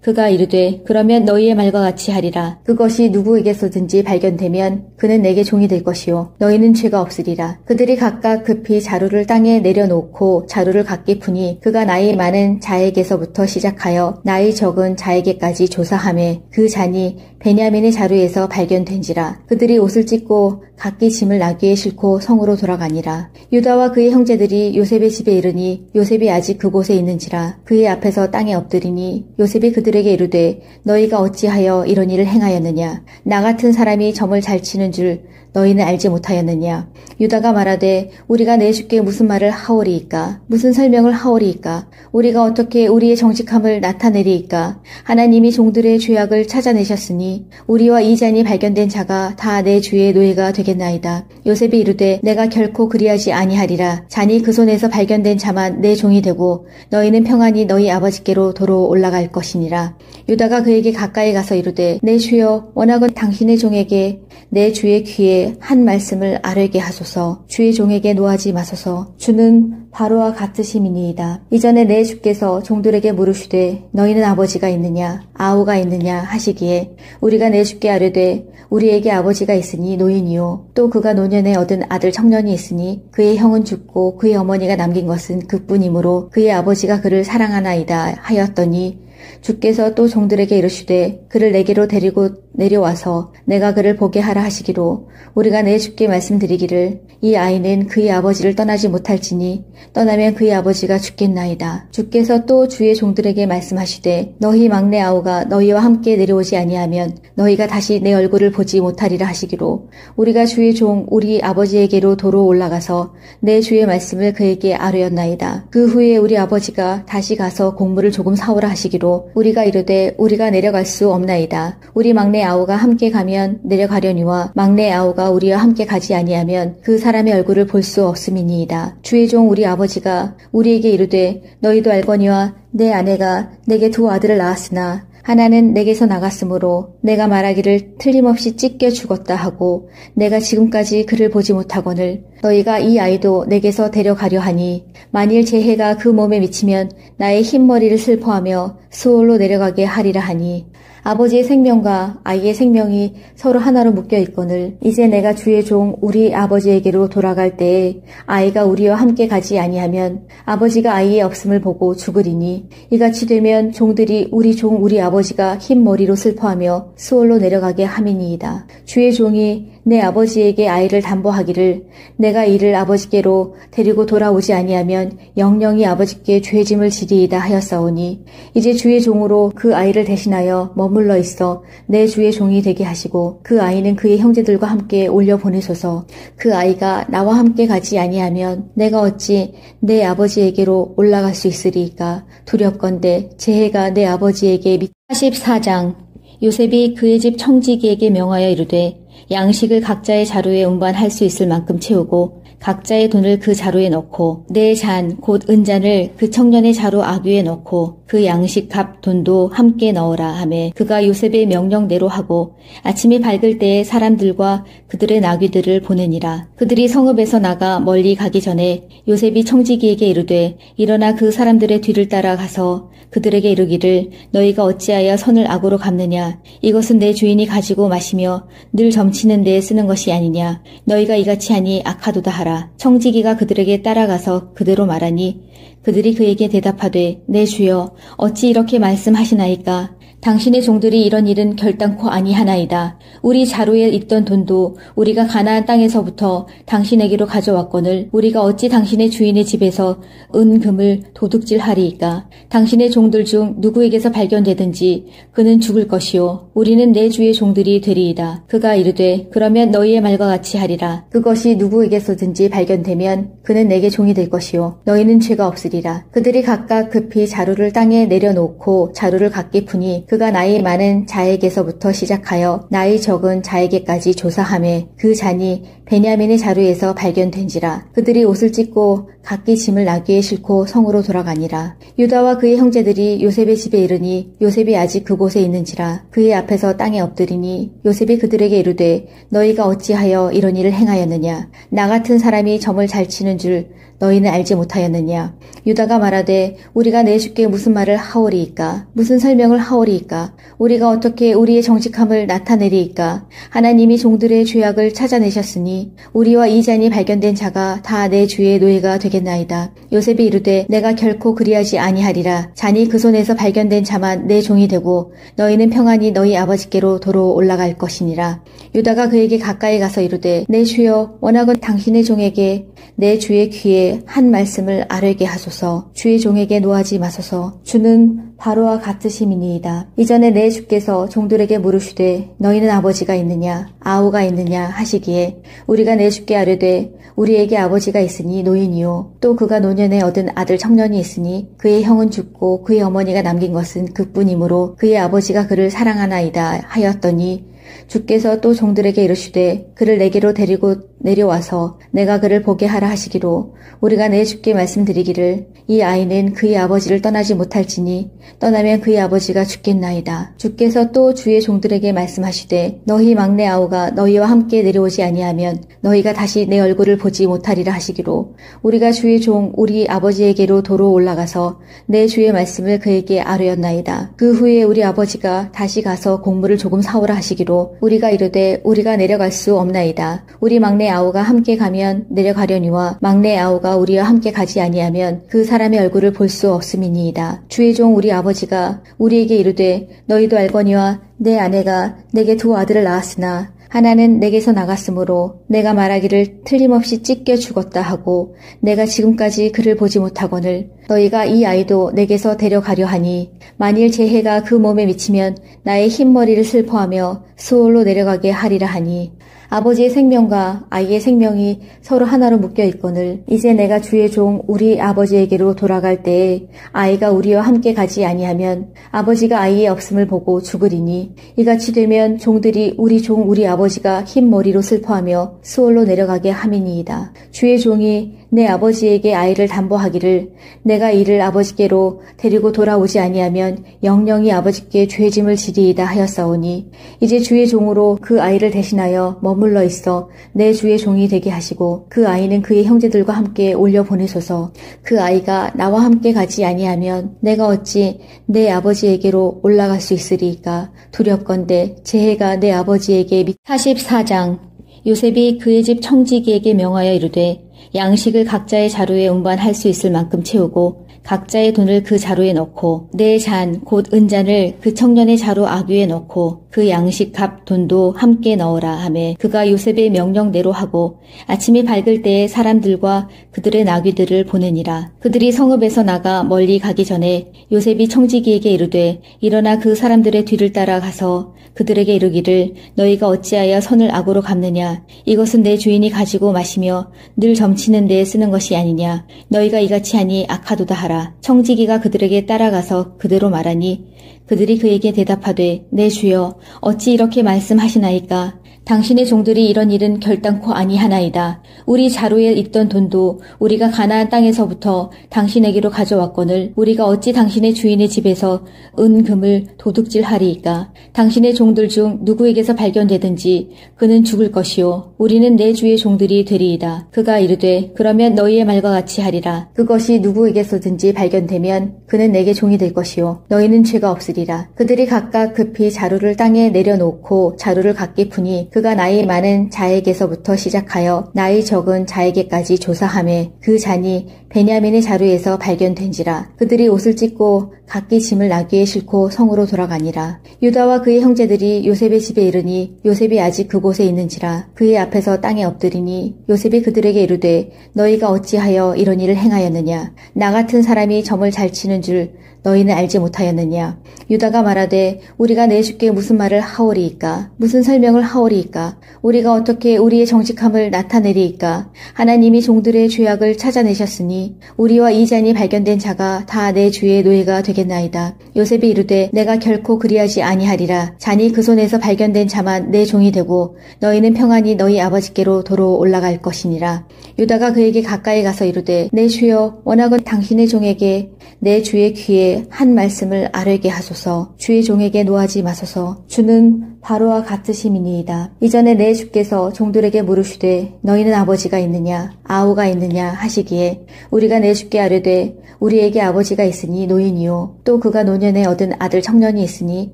그가 이르되 그러면 너희의 말과 같이 하리라. 그것이 누구에게서든지 발견되면 그는 내게 종이 될 것이요 너희는 죄가 없으리라. 그들이 각각 급히 자루를 땅에 내려놓고 자루를 각기 푸니 그가 나이 많은 자에게서부터 시작하여 나이 적은 자에게까지 조사하매 그 잔이 베냐민의 자루에서 발견된지라. 그들이 옷을 찢고 각기 짐을 나귀에 싣고 성으로 돌아가니라. 유다와 그의 형제들이 요셉의 집에 이르니 요셉이 아직 그곳에 있는지라. 그의 앞에서 땅에 엎드리니 요셉이 그들에게 이르되 너희가 어찌하여 이런 일을 행하였느냐. 나 같은 사람이 점을 잘 치는 줄 너희는 알지 못하였느냐. 유다가 말하되 우리가 내 주께 무슨 말을 하오리이까. 무슨 설명을 하오리이까. 우리가 어떻게 우리의 정직함을 나타내리이까. 하나님이 종들의 죄악을 찾아내셨으니 우리와 이 잔이 발견된 자가 다 내 주의 노예가 되겠나이다. 요셉이 이르되 내가 결코 그리하지 아니하리라. 잔이 그 손에서 발견된 자만 내 종이 되고 너희는 평안히 너희 아버지께로 도로 올라갈 것이니라. 유다가 그에게 가까이 가서 이르되 내 주여 원하건 당신의 종에게 내 주의 귀에 한 말씀을 아뢰게 하소서. 주의 종에게 노하지 마소서. 주는 바로와 같으심이니이다. 이전에 내 주께서 종들에게 물으시되 너희는 아버지가 있느냐 아우가 있느냐 하시기에 우리가 내 주께 아뢰되 우리에게 아버지가 있으니 노인이요 또 그가 노년에 얻은 아들 청년이 있으니 그의 형은 죽고 그의 어머니가 남긴 것은 그뿐이므로 그의 아버지가 그를 사랑하나이다 하였더니 주께서 또 종들에게 이르시되 그를 내게로 데리고 내려와서 내가 그를 보게 하라 하시기로 우리가 내 주께 말씀드리기를 이 아이는 그의 아버지를 떠나지 못할지니 떠나면 그의 아버지가 죽겠나이다. 주께서 또 주의 종들에게 말씀하시되 너희 막내 아우가 너희와 함께 내려오지 아니하면 너희가 다시 내 얼굴을 보지 못하리라 하시기로 우리가 주의 종 우리 아버지에게로 도로 올라가서 내 주의 말씀을 그에게 아뢰었나이다. 그 후에 우리 아버지가 다시 가서 곡물을 조금 사오라 하시기로 우리가 이르되 우리가 내려갈 수 없나이다. 우리 막내 아우가 함께 가면 내려가려니와 막내 아우가 우리와 함께 가지 아니하면 그 사람의 얼굴을 볼 수 없음이니이다. 주의 종 우리 아버지가 우리에게 이르되 너희도 알거니와 내 아내가 내게 두 아들을 낳았으나 하나는 내게서 나갔으므로 내가 말하기를 틀림없이 찢겨 죽었다 하고 내가 지금까지 그를 보지 못하거늘 너희가 이 아이도 내게서 데려가려 하니 만일 제 해가 그 몸에 미치면 나의 흰머리를 슬퍼하며 수월로 내려가게 하리라 하니 아버지의 생명과 아이의 생명이 서로 하나로 묶여 있거늘 이제 내가 주의 종 우리 아버지에게로 돌아갈 때에 아이가 우리와 함께 가지 아니하면 아버지가 아이의 없음을 보고 죽으리니 이같이 되면 종들이 우리 종 우리 아버지가 흰 머리로 슬퍼하며 수월로 내려가게 함이니이다. 주의 종이 내 아버지에게 아이를 담보하기를 내가 이를 아버지께로 데리고 돌아오지 아니하면 영영이 아버지께 죄짐을 지리이다 하였사오니 이제 주의 종으로 그 아이를 대신하여 머물러 있어 내 주의 종이 되게 하시고 그 아이는 그의 형제들과 함께 올려 보내소서. 그 아이가 나와 함께 가지 아니하면 내가 어찌 내 아버지에게로 올라갈 수 있으리이까. 두렵건대 제 해가 내 아버지에게 44장 요셉이 그의 집 청지기에게 명하여 이르되 양식을 각자의 자루에 운반할 수 있을 만큼 채우고 각자의 돈을 그 자루에 넣고 내 잔 곧 은잔을 그 청년의 자루 아귀에 넣고 그 양식 값 돈도 함께 넣으라 하매 그가 요셉의 명령대로 하고 아침이 밝을 때에 사람들과 그들의 나귀들을 보내니라. 그들이 성읍에서 나가 멀리 가기 전에 요셉이 청지기에게 이르되 일어나 그 사람들의 뒤를 따라가서 그들에게 이르기를 너희가 어찌하여 선을 악으로 갚느냐. 이것은 내 주인이 가지고 마시며 늘 점치는 데에 쓰는 것이 아니냐. 너희가 이같이 하니 악하도다 하라. 청지기가 그들에게 따라가서 그대로 말하니 그들이 그에게 대답하되 내 주여 어찌 이렇게 말씀하시나이까. 당신의 종들이 이런 일은 결단코 아니하나이다. 우리 자루에 있던 돈도 우리가 가나안 땅에서부터 당신에게로 가져왔거늘 우리가 어찌 당신의 주인의 집에서 은금을 도둑질하리이까. 당신의 종들 중 누구에게서 발견되든지 그는 죽을 것이요 우리는 내 주의 종들이 되리이다. 그가 이르되 그러면 너희의 말과 같이 하리라. 그것이 누구에게서든지 발견되면 그는 내게 종이 될 것이요 너희는 죄가 없으리라. 그들이 각각 급히 자루를 땅에 내려놓고 자루를 각기 푸니 그가 나이 많은 자에게서부터 시작하여 나이 적은 자에게까지 조사하매 그 잔이 베냐민의 자루에서 발견된지라. 그들이 옷을 찢고 각기 짐을 나귀에 싣고 성으로 돌아가니라. 유다와 그의 형제들이 요셉의 집에 이르니 요셉이 아직 그곳에 있는지라. 그의 앞에서 땅에 엎드리니 요셉이 그들에게 이르되 너희가 어찌하여 이런 일을 행하였느냐. 나 같은 사람이 점을 잘 치는 줄 너희는 알지 못하였느냐. 유다가 말하되 우리가 내 주께 무슨 말을 하오리이까. 무슨 설명을 하오리이까. 우리가 어떻게 우리의 정직함을 나타내리이까. 하나님이 종들의 죄악을 찾아내셨으니 우리와 이 잔이 발견된 자가 다 내 주의 노예가 되겠나이다. 요셉이 이르되 내가 결코 그리하지 아니하리라. 잔이 그 손에서 발견된 자만 내 종이 되고 너희는 평안히 너희 아버지께로 도로 올라갈 것이니라. 유다가 그에게 가까이 가서 이르되 내 주여 원하건 당신의 종에게 내 주의 귀에 한 말씀을 아뢰게 하소서. 주의 종에게 노하지 마소서. 주는 바로와 같으심이니이다. 이전에 내 주께서 종들에게 물으시되 너희는 아버지가 있느냐 아우가 있느냐 하시기에 우리가 내 주께 아뢰되 우리에게 아버지가 있으니 노인이요 또 그가 노년에 얻은 아들 청년이 있으니 그의 형은 죽고 그의 어머니가 남긴 것은 그뿐이므로 그의 아버지가 그를 사랑하나이다 하였더니 주께서 또 종들에게 이르시되 그를 내게로 데리고 내려와서 내가 그를 보게 하라 하시기로 우리가 내 주께 말씀드리기를 이 아이는 그의 아버지를 떠나지 못할지니 떠나면 그의 아버지가 죽겠나이다. 주께서 또 주의 종들에게 말씀하시되 너희 막내 아우가 너희와 함께 내려오지 아니하면 너희가 다시 내 얼굴을 보지 못하리라 하시기로 우리가 주의 종 우리 아버지에게로 도로 올라가서 내 주의 말씀을 그에게 아뢰었나이다. 그 후에 우리 아버지가 다시 가서 곡물을 조금 사오라 하시기로 우리가 이르되 우리가 내려갈 수 없나이다. 우리 막내 아우가 함께 가면 내려가려니와 막내 아우가 우리와 함께 가지 아니하면 그 사람의 얼굴을 볼 수 없음이니이다. 주의 종 우리 아버지가 우리에게 이르되 너희도 알거니와 내 아내가 내게 두 아들을 낳았으나 하나는 내게서 나갔으므로 내가 말하기를 틀림없이 찢겨 죽었다 하고 내가 지금까지 그를 보지 못하거늘 너희가 이 아이도 내게서 데려가려 하니 만일 제 해가 그 몸에 미치면 나의 흰머리를 슬퍼하며 수월로 내려가게 하리라 하니 아버지의 생명과 아이의 생명이 서로 하나로 묶여 있거늘 이제 내가 주의 종 우리 아버지에게로 돌아갈 때에 아이가 우리와 함께 가지 아니하면 아버지가 아이의 없음을 보고 죽으리니 이같이 되면 종들이 우리 종 우리 아버지가 흰 머리로 슬퍼하며 수월로 내려가게 함이니이다. 주의 종이 내 아버지에게 아이를 담보하기를 내가 이를 아버지께로 데리고 돌아오지 아니하면 영영이 아버지께 죄짐을 지리이다 하였사오니 이제 주의 종으로 그 아이를 대신하여 머물러 있어 내 주의 종이 되게 하시고 그 아이는 그의 형제들과 함께 올려 보내소서. 그 아이가 나와 함께 가지 아니하면 내가 어찌 내 아버지에게로 올라갈 수 있으리이까. 두렵건대 재해가 내 아버지에게 44장 요셉이 그의 집 청지기에게 명하여 이르되 양식을 각자의 자루에 운반할 수 있을 만큼 채우고 각자의 돈을 그 자루에 넣고 내 잔 곧 은잔을 그 청년의 자루 아귀에 넣고 그 양식 값 돈도 함께 넣으라 하매 그가 요셉의 명령대로 하고 아침이 밝을 때에 사람들과 그들의 나귀들을 보내니라. 그들이 성읍에서 나가 멀리 가기 전에 요셉이 청지기에게 이르되 일어나 그 사람들의 뒤를 따라가서 그들에게 이르기를 너희가 어찌하여 선을 악으로 갚느냐. 이것은 내 주인이 가지고 마시며 늘 점치는 데에 쓰는 것이 아니냐. 너희가 이같이 하니 악하도다 하라. 청지기가 그들에게 따라가서 그대로 말하니 그들이 그에게 대답하되 내 주여 어찌 이렇게 말씀하시나이까. 당신의 종들이 이런 일은 결단코 아니하나이다. 우리 자루에 있던 돈도 우리가 가나안 땅에서부터 당신에게로 가져왔거늘 우리가 어찌 당신의 주인의 집에서 은금을 도둑질하리이까. 당신의 종들 중 누구에게서 발견되든지 그는 죽을 것이요 우리는 내 주의 종들이 되리이다. 그가 이르되 그러면 너희의 말과 같이 하리라. 그것이 누구에게서든지 발견되면 그는 내게 종이 될 것이요 너희는 죄가 없으리라. 그들이 각각 급히 자루를 땅에 내려놓고 자루를 각기 푸니 그가 나이 많은 자에게서부터 시작하여 나이 적은 자에게까지 조사하매 그 잔이 베냐민의 자루에서 발견된지라. 그들이 옷을 찢고 각기 짐을 나귀에 싣고 성으로 돌아가니라. 유다와 그의 형제들이 요셉의 집에 이르니 요셉이 아직 그곳에 있는지라. 그의 앞에서 땅에 엎드리니 요셉이 그들에게 이르되 너희가 어찌하여 이런 일을 행하였느냐. 나 같은 사람이 점을 잘 치는 줄 너희는 알지 못하였느냐. 유다가 말하되 우리가 내 주께 무슨 말을 하오리이까. 무슨 설명을 하오리이까. 우리가 어떻게 우리의 정직함을 나타내리이까. 하나님이 종들의 죄악을 찾아내셨으니 우리와 이 잔이 발견된 자가 다 내 주의 노예가 되겠나이다. 요셉이 이르되 내가 결코 그리하지 아니하리라. 잔이 그 손에서 발견된 자만 내 종이 되고 너희는 평안히 너희 아버지께로 도로 올라갈 것이니라. 유다가 그에게 가까이 가서 이르되 내 주여 원하건 당신의 종에게 내 주의 귀에 한 말씀을 아뢰게 하소서. 주의 종에게 노하지 마소서. 주는 바로와 같으심이니이다. 이전에 내 주께서 종들에게 물으시되 너희는 아버지가 있느냐 아우가 있느냐 하시기에 우리가 내 주께 아뢰되 우리에게 아버지가 있으니 노인이요 또 그가 노년에 얻은 아들 청년이 있으니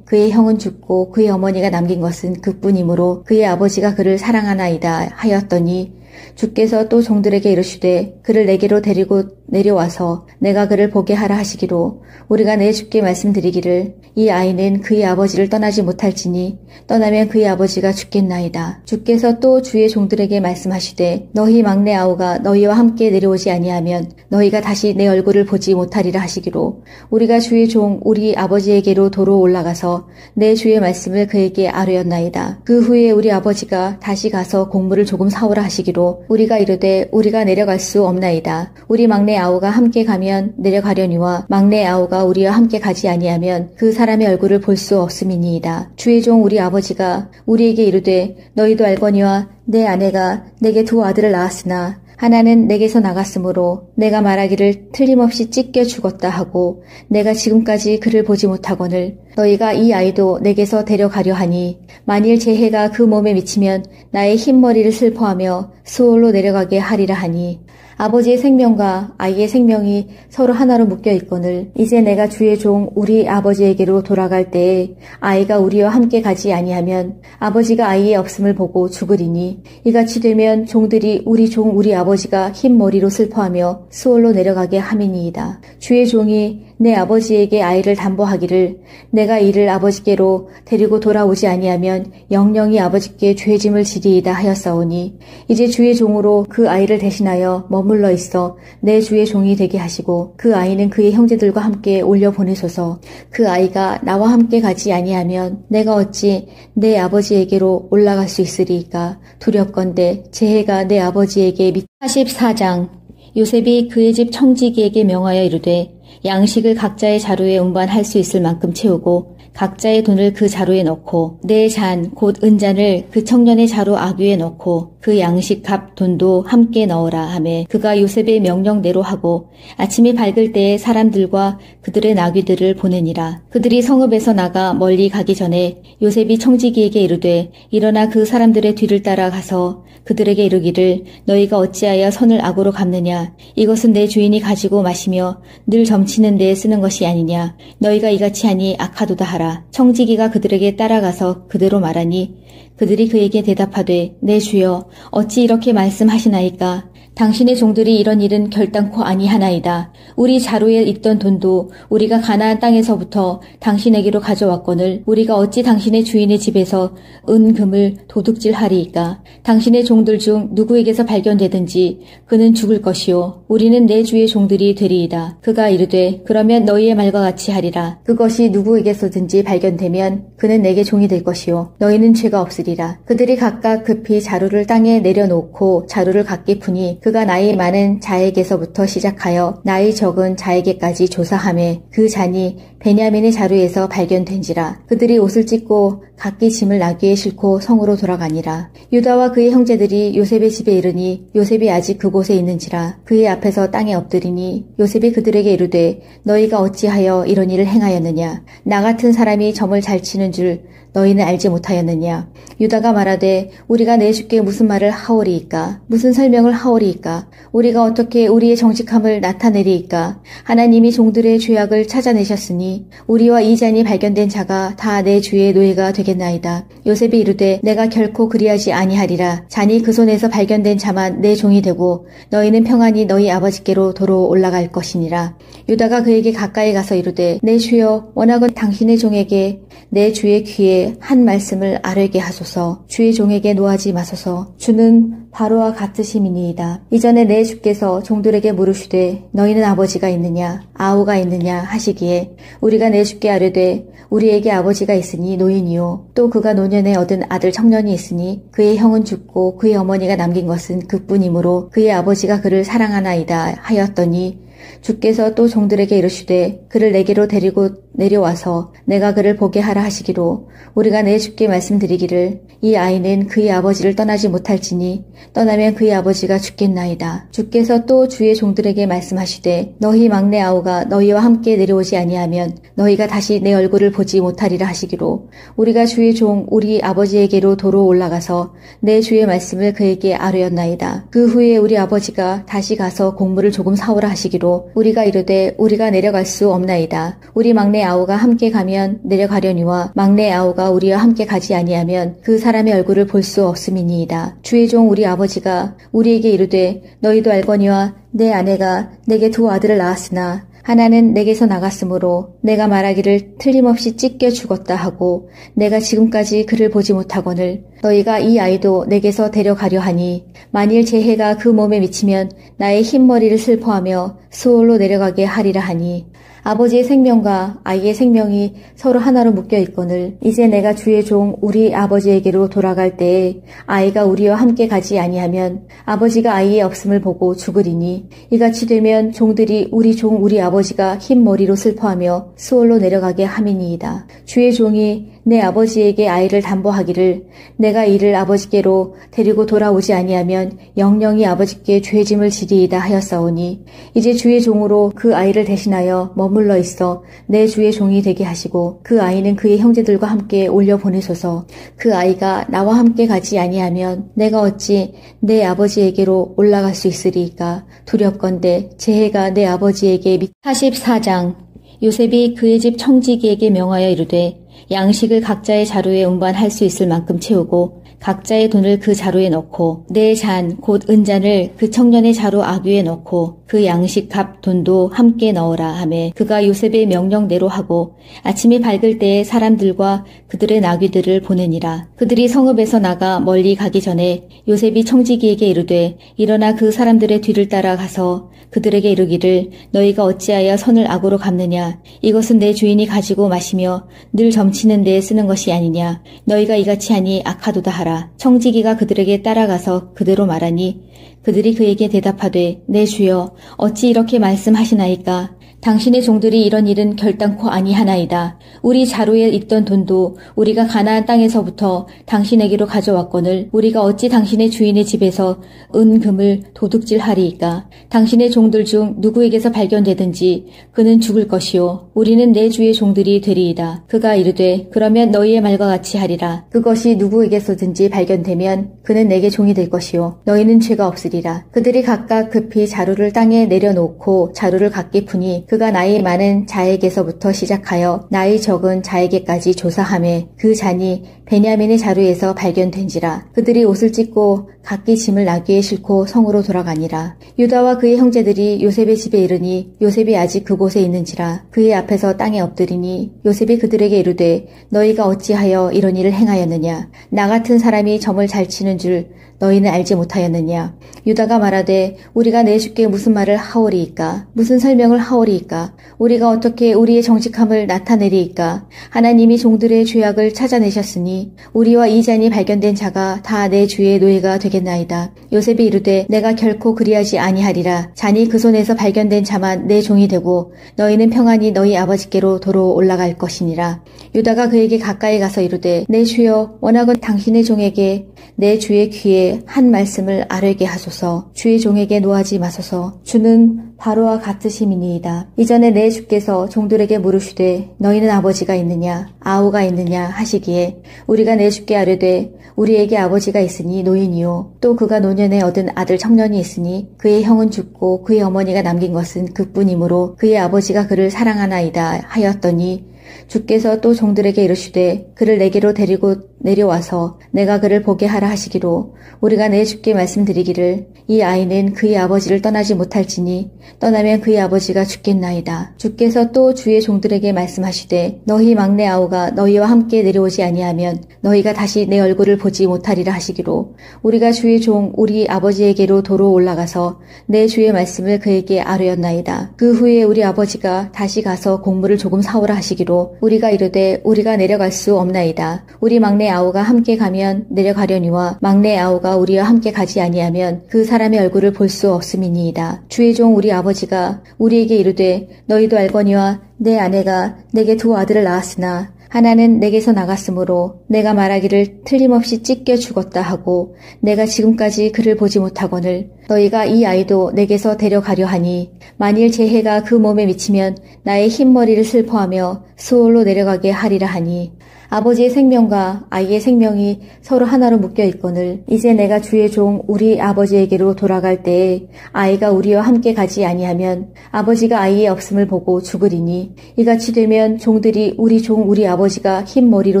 그의 형은 죽고 그의 어머니가 남긴 것은 그뿐이므로 그의 아버지가 그를 사랑하나이다 하였더니 주께서 또 종들에게 이르시되 그를 내게로 데리고 내려와서 내가 그를 보게 하라 하시기로 우리가 내 주께 말씀드리기를 이 아이는 그의 아버지를 떠나지 못할지니 떠나면 그의 아버지가 죽겠나이다. 주께서 또 주의 종들에게 말씀하시되 너희 막내 아우가 너희와 함께 내려오지 아니하면 너희가 다시 내 얼굴을 보지 못하리라 하시기로 우리가 주의 종 우리 아버지에게로 도로 올라가서 내 주의 말씀을 그에게 아뢰었나이다. 그 후에 우리 아버지가 다시 가서 곡물을 조금 사오라 하시기로 우리가 이르되 우리가 내려갈 수 없나이다. 우리 막내 아우가 함께 가면 내려가려니와 막내 아우가 우리와 함께 가지 아니하면 그 사람의 얼굴을 볼 수 없음이니이다. 주의 종 우리 아버지가 우리에게 이르되 너희도 알거니와 내 아내가 내게 두 아들을 낳았으나 하나는 내게서 나갔으므로 내가 말하기를 틀림없이 찢겨 죽었다 하고 내가 지금까지 그를 보지 못하거늘 너희가 이 아이도 내게서 데려가려 하니 만일 재해가 그 몸에 미치면 나의 흰머리를 슬퍼하며 수월로 내려가게 하리라 하니 아버지의 생명과 아이의 생명이 서로 하나로 묶여 있거늘 이제 내가 주의 종 우리 아버지에게로 돌아갈 때에 아이가 우리와 함께 가지 아니하면 아버지가 아이의 없음을 보고 죽으리니 이같이 되면 종들이 우리 종 우리 아버지가 흰 머리로 슬퍼하며 수월로 내려가게 함이니이다. 주의 종이 내 아버지에게 아이를 담보하기를 내가 이를 아버지께로 데리고 돌아오지 아니하면 영영이 아버지께 죄짐을 지리이다 하였사오니 이제 주의 종으로 그 아이를 대신하여 머물러 있어 내 주의 종이 되게 하시고 그 아이는 그의 형제들과 함께 올려 보내소서. 그 아이가 나와 함께 가지 아니하면 내가 어찌 내 아버지에게로 올라갈 수 있으리이까. 두렵건대 재해가 내 아버지에게 44장 요셉이 그의 집 청지기에게 명하여 이르되 양식을 각자의 자루에 운반할 수 있을 만큼 채우고 각자의 돈을 그 자루에 넣고 내 잔 곧 은잔을 그 청년의 자루 아귀에 넣고 그 양식 값 돈도 함께 넣으라 하매 그가 요셉의 명령대로 하고 아침이 밝을 때에 사람들과 그들의 나귀들을 보내니라. 그들이 성읍에서 나가 멀리 가기 전에 요셉이 청지기에게 이르되 일어나 그 사람들의 뒤를 따라가서 그들에게 이르기를 너희가 어찌하여 선을 악으로 갚느냐. 이것은 내 주인이 가지고 마시며 늘 점치는 데에 쓰는 것이 아니냐. 너희가 이같이 하니 악하도다 하라. 청지기가 그들에게 따라가서 그대로 말하니 그들이 그에게 대답하되 내 주여 어찌 이렇게 말씀하시나이까. 당신의 종들이 이런 일은 결단코 아니하나이다. 우리 자루에 있던 돈도 우리가 가나안 땅에서부터 당신에게로 가져왔거늘 우리가 어찌 당신의 주인의 집에서 은금을 도둑질하리이까. 당신의 종들 중 누구에게서 발견되든지 그는 죽을 것이요 우리는 내 주의 종들이 되리이다. 그가 이르되 그러면 너희의 말과 같이 하리라. 그것이 누구에게서든지 발견되면 그는 내게 종이 될 것이요 너희는 죄가 없으리라. 그들이 각각 급히 자루를 땅에 내려놓고 자루를 각기 푸니 그가 나이 많은 자에게서부터 시작하여 나이 적은 자에게까지 조사하매 그 잔이 베냐민의 자루에서 발견된지라. 그들이 옷을 찢고 각기 짐을 나귀에 싣고 성으로 돌아가니라. 유다와 그의 형제들이 요셉의 집에 이르니 요셉이 아직 그곳에 있는지라. 그의 앞에서 땅에 엎드리니 요셉이 그들에게 이르되 너희가 어찌하여 이런 일을 행하였느냐. 나 같은 사람이 점을 잘 치는 줄 너희는 알지 못하였느냐. 유다가 말하되 우리가 내 주께 무슨 말을 하오리이까. 무슨 설명을 하오리이까. 우리가 어떻게 우리의 정직함을 나타내리이까. 하나님이 종들의 죄악을 찾아내셨으니 우리와 이 잔이 발견된 자가 다 내 주의 노예가 되겠나이다. 요셉이 이르되 내가 결코 그리하지 아니하리라. 잔이 그 손에서 발견된 자만 내 종이 되고 너희는 평안히 너희 아버지께로 도로 올라갈 것이니라. 유다가 그에게 가까이 가서 이르되 내 주여 원하건 당신의 종에게 내 주의 귀에 한 말씀을 아뢰게 하소서. 주의 종에게 노하지 마소서. 주는 바로와 같으심이니이다. 이전에 내 주께서 종들에게 물으시되 너희는 아버지가 있느냐 아우가 있느냐 하시기에 우리가 내 주께 아뢰되 우리에게 아버지가 있으니 노인이요 또 그가 노년에 얻은 아들 청년이 있으니 그의 형은 죽고 그의 어머니가 남긴 것은 그뿐이므로 그의 아버지가 그를 사랑하나이다 하였더니 주께서 또 종들에게 이르시되 그를 내게로 데리고 내려와서 내가 그를 보게 하라 하시기로 우리가 내 주께 말씀드리기를 이 아이는 그의 아버지를 떠나지 못할지니 떠나면 그의 아버지가 죽겠나이다. 주께서 또 주의 종들에게 말씀하시되 너희 막내 아우가 너희와 함께 내려오지 아니하면 너희가 다시 내 얼굴을 보지 못하리라 하시기로 우리가 주의 종 우리 아버지에게로 도로 올라가서 내 주의 말씀을 그에게 아뢰었나이다. 그 후에 우리 아버지가 다시 가서 곡물을 조금 사오라 하시기로 우리가 이르되 우리가 내려갈 수 없나이다. 우리 막내 아우가 함께 가면 내려가려니와 막내 아우가 우리와 함께 가지 아니하면 그 사람의 얼굴을 볼 수 없음이니이다. 주의 종 우리 아버지가 우리에게 이르되 너희도 알거니와 내 아내가 내게 두 아들을 낳았으나 하나는 내게서 나갔으므로 내가 말하기를 틀림없이 찢겨 죽었다 하고 내가 지금까지 그를 보지 못하거늘 너희가 이 아이도 내게서 데려가려 하니 만일 재해가 그 몸에 미치면 나의 흰머리를 슬퍼하며 수월로 내려가게 하리라 하니 아버지의 생명과 아이의 생명이 서로 하나로 묶여 있거늘 이제 내가 주의 종 우리 아버지에게로 돌아갈 때에 아이가 우리와 함께 가지 아니하면 아버지가 아이의 없음을 보고 죽으리니 이같이 되면 종들이 우리 종 우리 아버지가 흰 머리로 슬퍼하며 수월로 내려가게 함이니이다. 주의 종이 내 아버지에게 아이를 담보하기를 내가 이를 아버지께로 데리고 돌아오지 아니하면 영영이 아버지께 죄짐을 지리이다 하였사오니 이제 주의 종으로 그 아이를 대신하여 머물러 있어 내 주의 종이 되게 하시고 그 아이는 그의 형제들과 함께 올려 보내소서. 그 아이가 나와 함께 가지 아니하면 내가 어찌 내 아버지에게로 올라갈 수 있으리이까. 두렵건대 재해가 내 아버지에게 44장 요셉이 그의 집 청지기에게 명하여 이르되 양식을 각자의 자루에 운반할 수 있을 만큼 채우고 각자의 돈을 그 자루에 넣고 내 잔 곧 은잔을 그 청년의 자루 아귀에 넣고 그 양식 값 돈도 함께 넣어라 하매 그가 요셉의 명령대로 하고 아침이 밝을 때에 사람들과 그들의 나귀들을 보내니라. 그들이 성읍에서 나가 멀리 가기 전에 요셉이 청지기에게 이르되 일어나 그 사람들의 뒤를 따라가서 그들에게 이르기를 너희가 어찌하여 선을 악으로 갚느냐. 이것은 내 주인이 가지고 마시며 늘 점치는 데에 쓰는 것이 아니냐. 너희가 이같이 하니 악하도다 하라. 청지기가 그들에게 따라가서 그대로 말하니 그들이 그에게 대답하되 내 주여 어찌 이렇게 말씀하시나이까. 당신의 종들이 이런 일은 결단코 아니하나이다. 우리 자루에 있던 돈도 우리가 가나안 땅에서부터 당신에게로 가져왔거늘 우리가 어찌 당신의 주인의 집에서 은금을 도둑질하리이까. 당신의 종들 중 누구에게서 발견되든지 그는 죽을 것이요 우리는 내 주의 종들이 되리이다. 그가 이르되 그러면 너희의 말과 같이 하리라. 그것이 누구에게서든지 발견되면 그는 내게 종이 될 것이요 너희는 죄가 없으리라. 그들이 각각 급히 자루를 땅에 내려놓고 자루를 각기 푸니 그가 나이 많은 자에게서부터 시작하여 나이 적은 자에게까지 조사하매 그 잔이 베냐민의 자루에서 발견된지라. 그들이 옷을 찢고 각기 짐을 나귀에 싣고 성으로 돌아가니라. 유다와 그의 형제들이 요셉의 집에 이르니 요셉이 아직 그곳에 있는지라. 그의 앞에서 땅에 엎드리니 요셉이 그들에게 이르되 너희가 어찌하여 이런 일을 행하였느냐. 나 같은 사람이 점을 잘 치는 줄 너희는 알지 못하였느냐. 유다가 말하되 우리가 내 주께 무슨 말을 하오리이까. 무슨 설명을 하오리이까. 우리가 어떻게 우리의 정직함을 나타내리이까. 하나님이 종들의 죄악을 찾아내셨으니 우리와 이 잔이 발견된 자가 다 내 주의 노예가 되겠나이다. 요셉이 이르되 내가 결코 그리하지 아니하리라. 잔이 그 손에서 발견된 자만 내 종이 되고 너희는 평안히 너희 아버지께로 도로 올라갈 것이니라. 유다가 그에게 가까이 가서 이르되 내 주여 원하건 당신의 종에게 내 주의 귀에 한 말씀을 아뢰게 하소서. 주의 종에게 노하지 마소서. 주는 바로와 같으심이니이다. 이전에 내 주께서 종들에게 물으시되 너희는 아버지가 있느냐 아우가 있느냐 하시기에 우리가 내 주께 아뢰되 우리에게 아버지가 있으니 노인이요 또 그가 노년에 얻은 아들 청년이 있으니 그의 형은 죽고 그의 어머니가 남긴 것은 그뿐이므로 그의 아버지가 그를 사랑하나이다 하였더니 주께서 또 종들에게 이르시되 그를 내게로 데리고 내려와서 내가 그를 보게 하라 하시기로 우리가 내 주께 말씀드리기를 이 아이는 그의 아버지를 떠나지 못할지니 떠나면 그의 아버지가 죽겠나이다. 주께서 또 주의 종들에게 말씀하시되 너희 막내 아우가 너희와 함께 내려오지 아니하면 너희가 다시 내 얼굴을 보지 못하리라 하시기로 우리가 주의 종 우리 아버지에게로 도로 올라가서 내 주의 말씀을 그에게 아뢰었나이다. 그 후에 우리 아버지가 다시 가서 곡물을 조금 사오라 하시기로 우리가 이르되 우리가 내려갈 수 없나이다. 우리 막내 아우가 함께 가면 내려가려니와 막내 아우가 우리와 함께 가지 아니하면 그 사람의 얼굴을 볼 수 없음이니이다. 주의 종 우리 아버지가 우리에게 이르되 너희도 알거니와 내 아내가 내게 두 아들을 낳았으나 하나는 내게서 나갔으므로 내가 말하기를 틀림없이 찢겨 죽었다 하고 내가 지금까지 그를 보지 못하거늘 너희가 이 아이도 내게서 데려가려 하니 만일 제 해가 그 몸에 미치면 나의 흰머리를 슬퍼하며 수월로 내려가게 하리라 하니 아버지의 생명과 아이의 생명이 서로 하나로 묶여 있거늘 이제 내가 주의 종 우리 아버지에게로 돌아갈 때에 아이가 우리와 함께 가지 아니하면 아버지가 아이의 없음을 보고 죽으리니 이같이 되면 종들이 우리 종 우리 아버지가 흰 머리로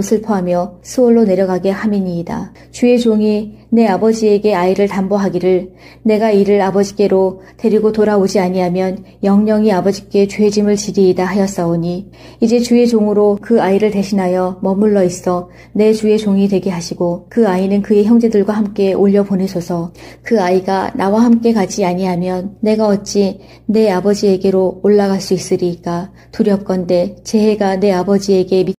슬퍼하며 수월로 내려가게 함이니이다. 주의 종이 내 아버지에게 아이를 담보하기를 내가 이를 아버지께로 데리고 돌아오지 아니하면 영영이 아버지께 죄짐을 지리이다 하였사오니 이제 주의 종으로 그 아이를 대신하여 머물러 있어 내 주의 종이 되게 하시고 그 아이는 그의 형제들과 함께 올려보내소서. 그 아이가 나와 함께 가지 아니하면 내가 어찌 내 아버지에게로 올라갈 수 있으리이까. 두렵건대 제 해가 내 아버지에게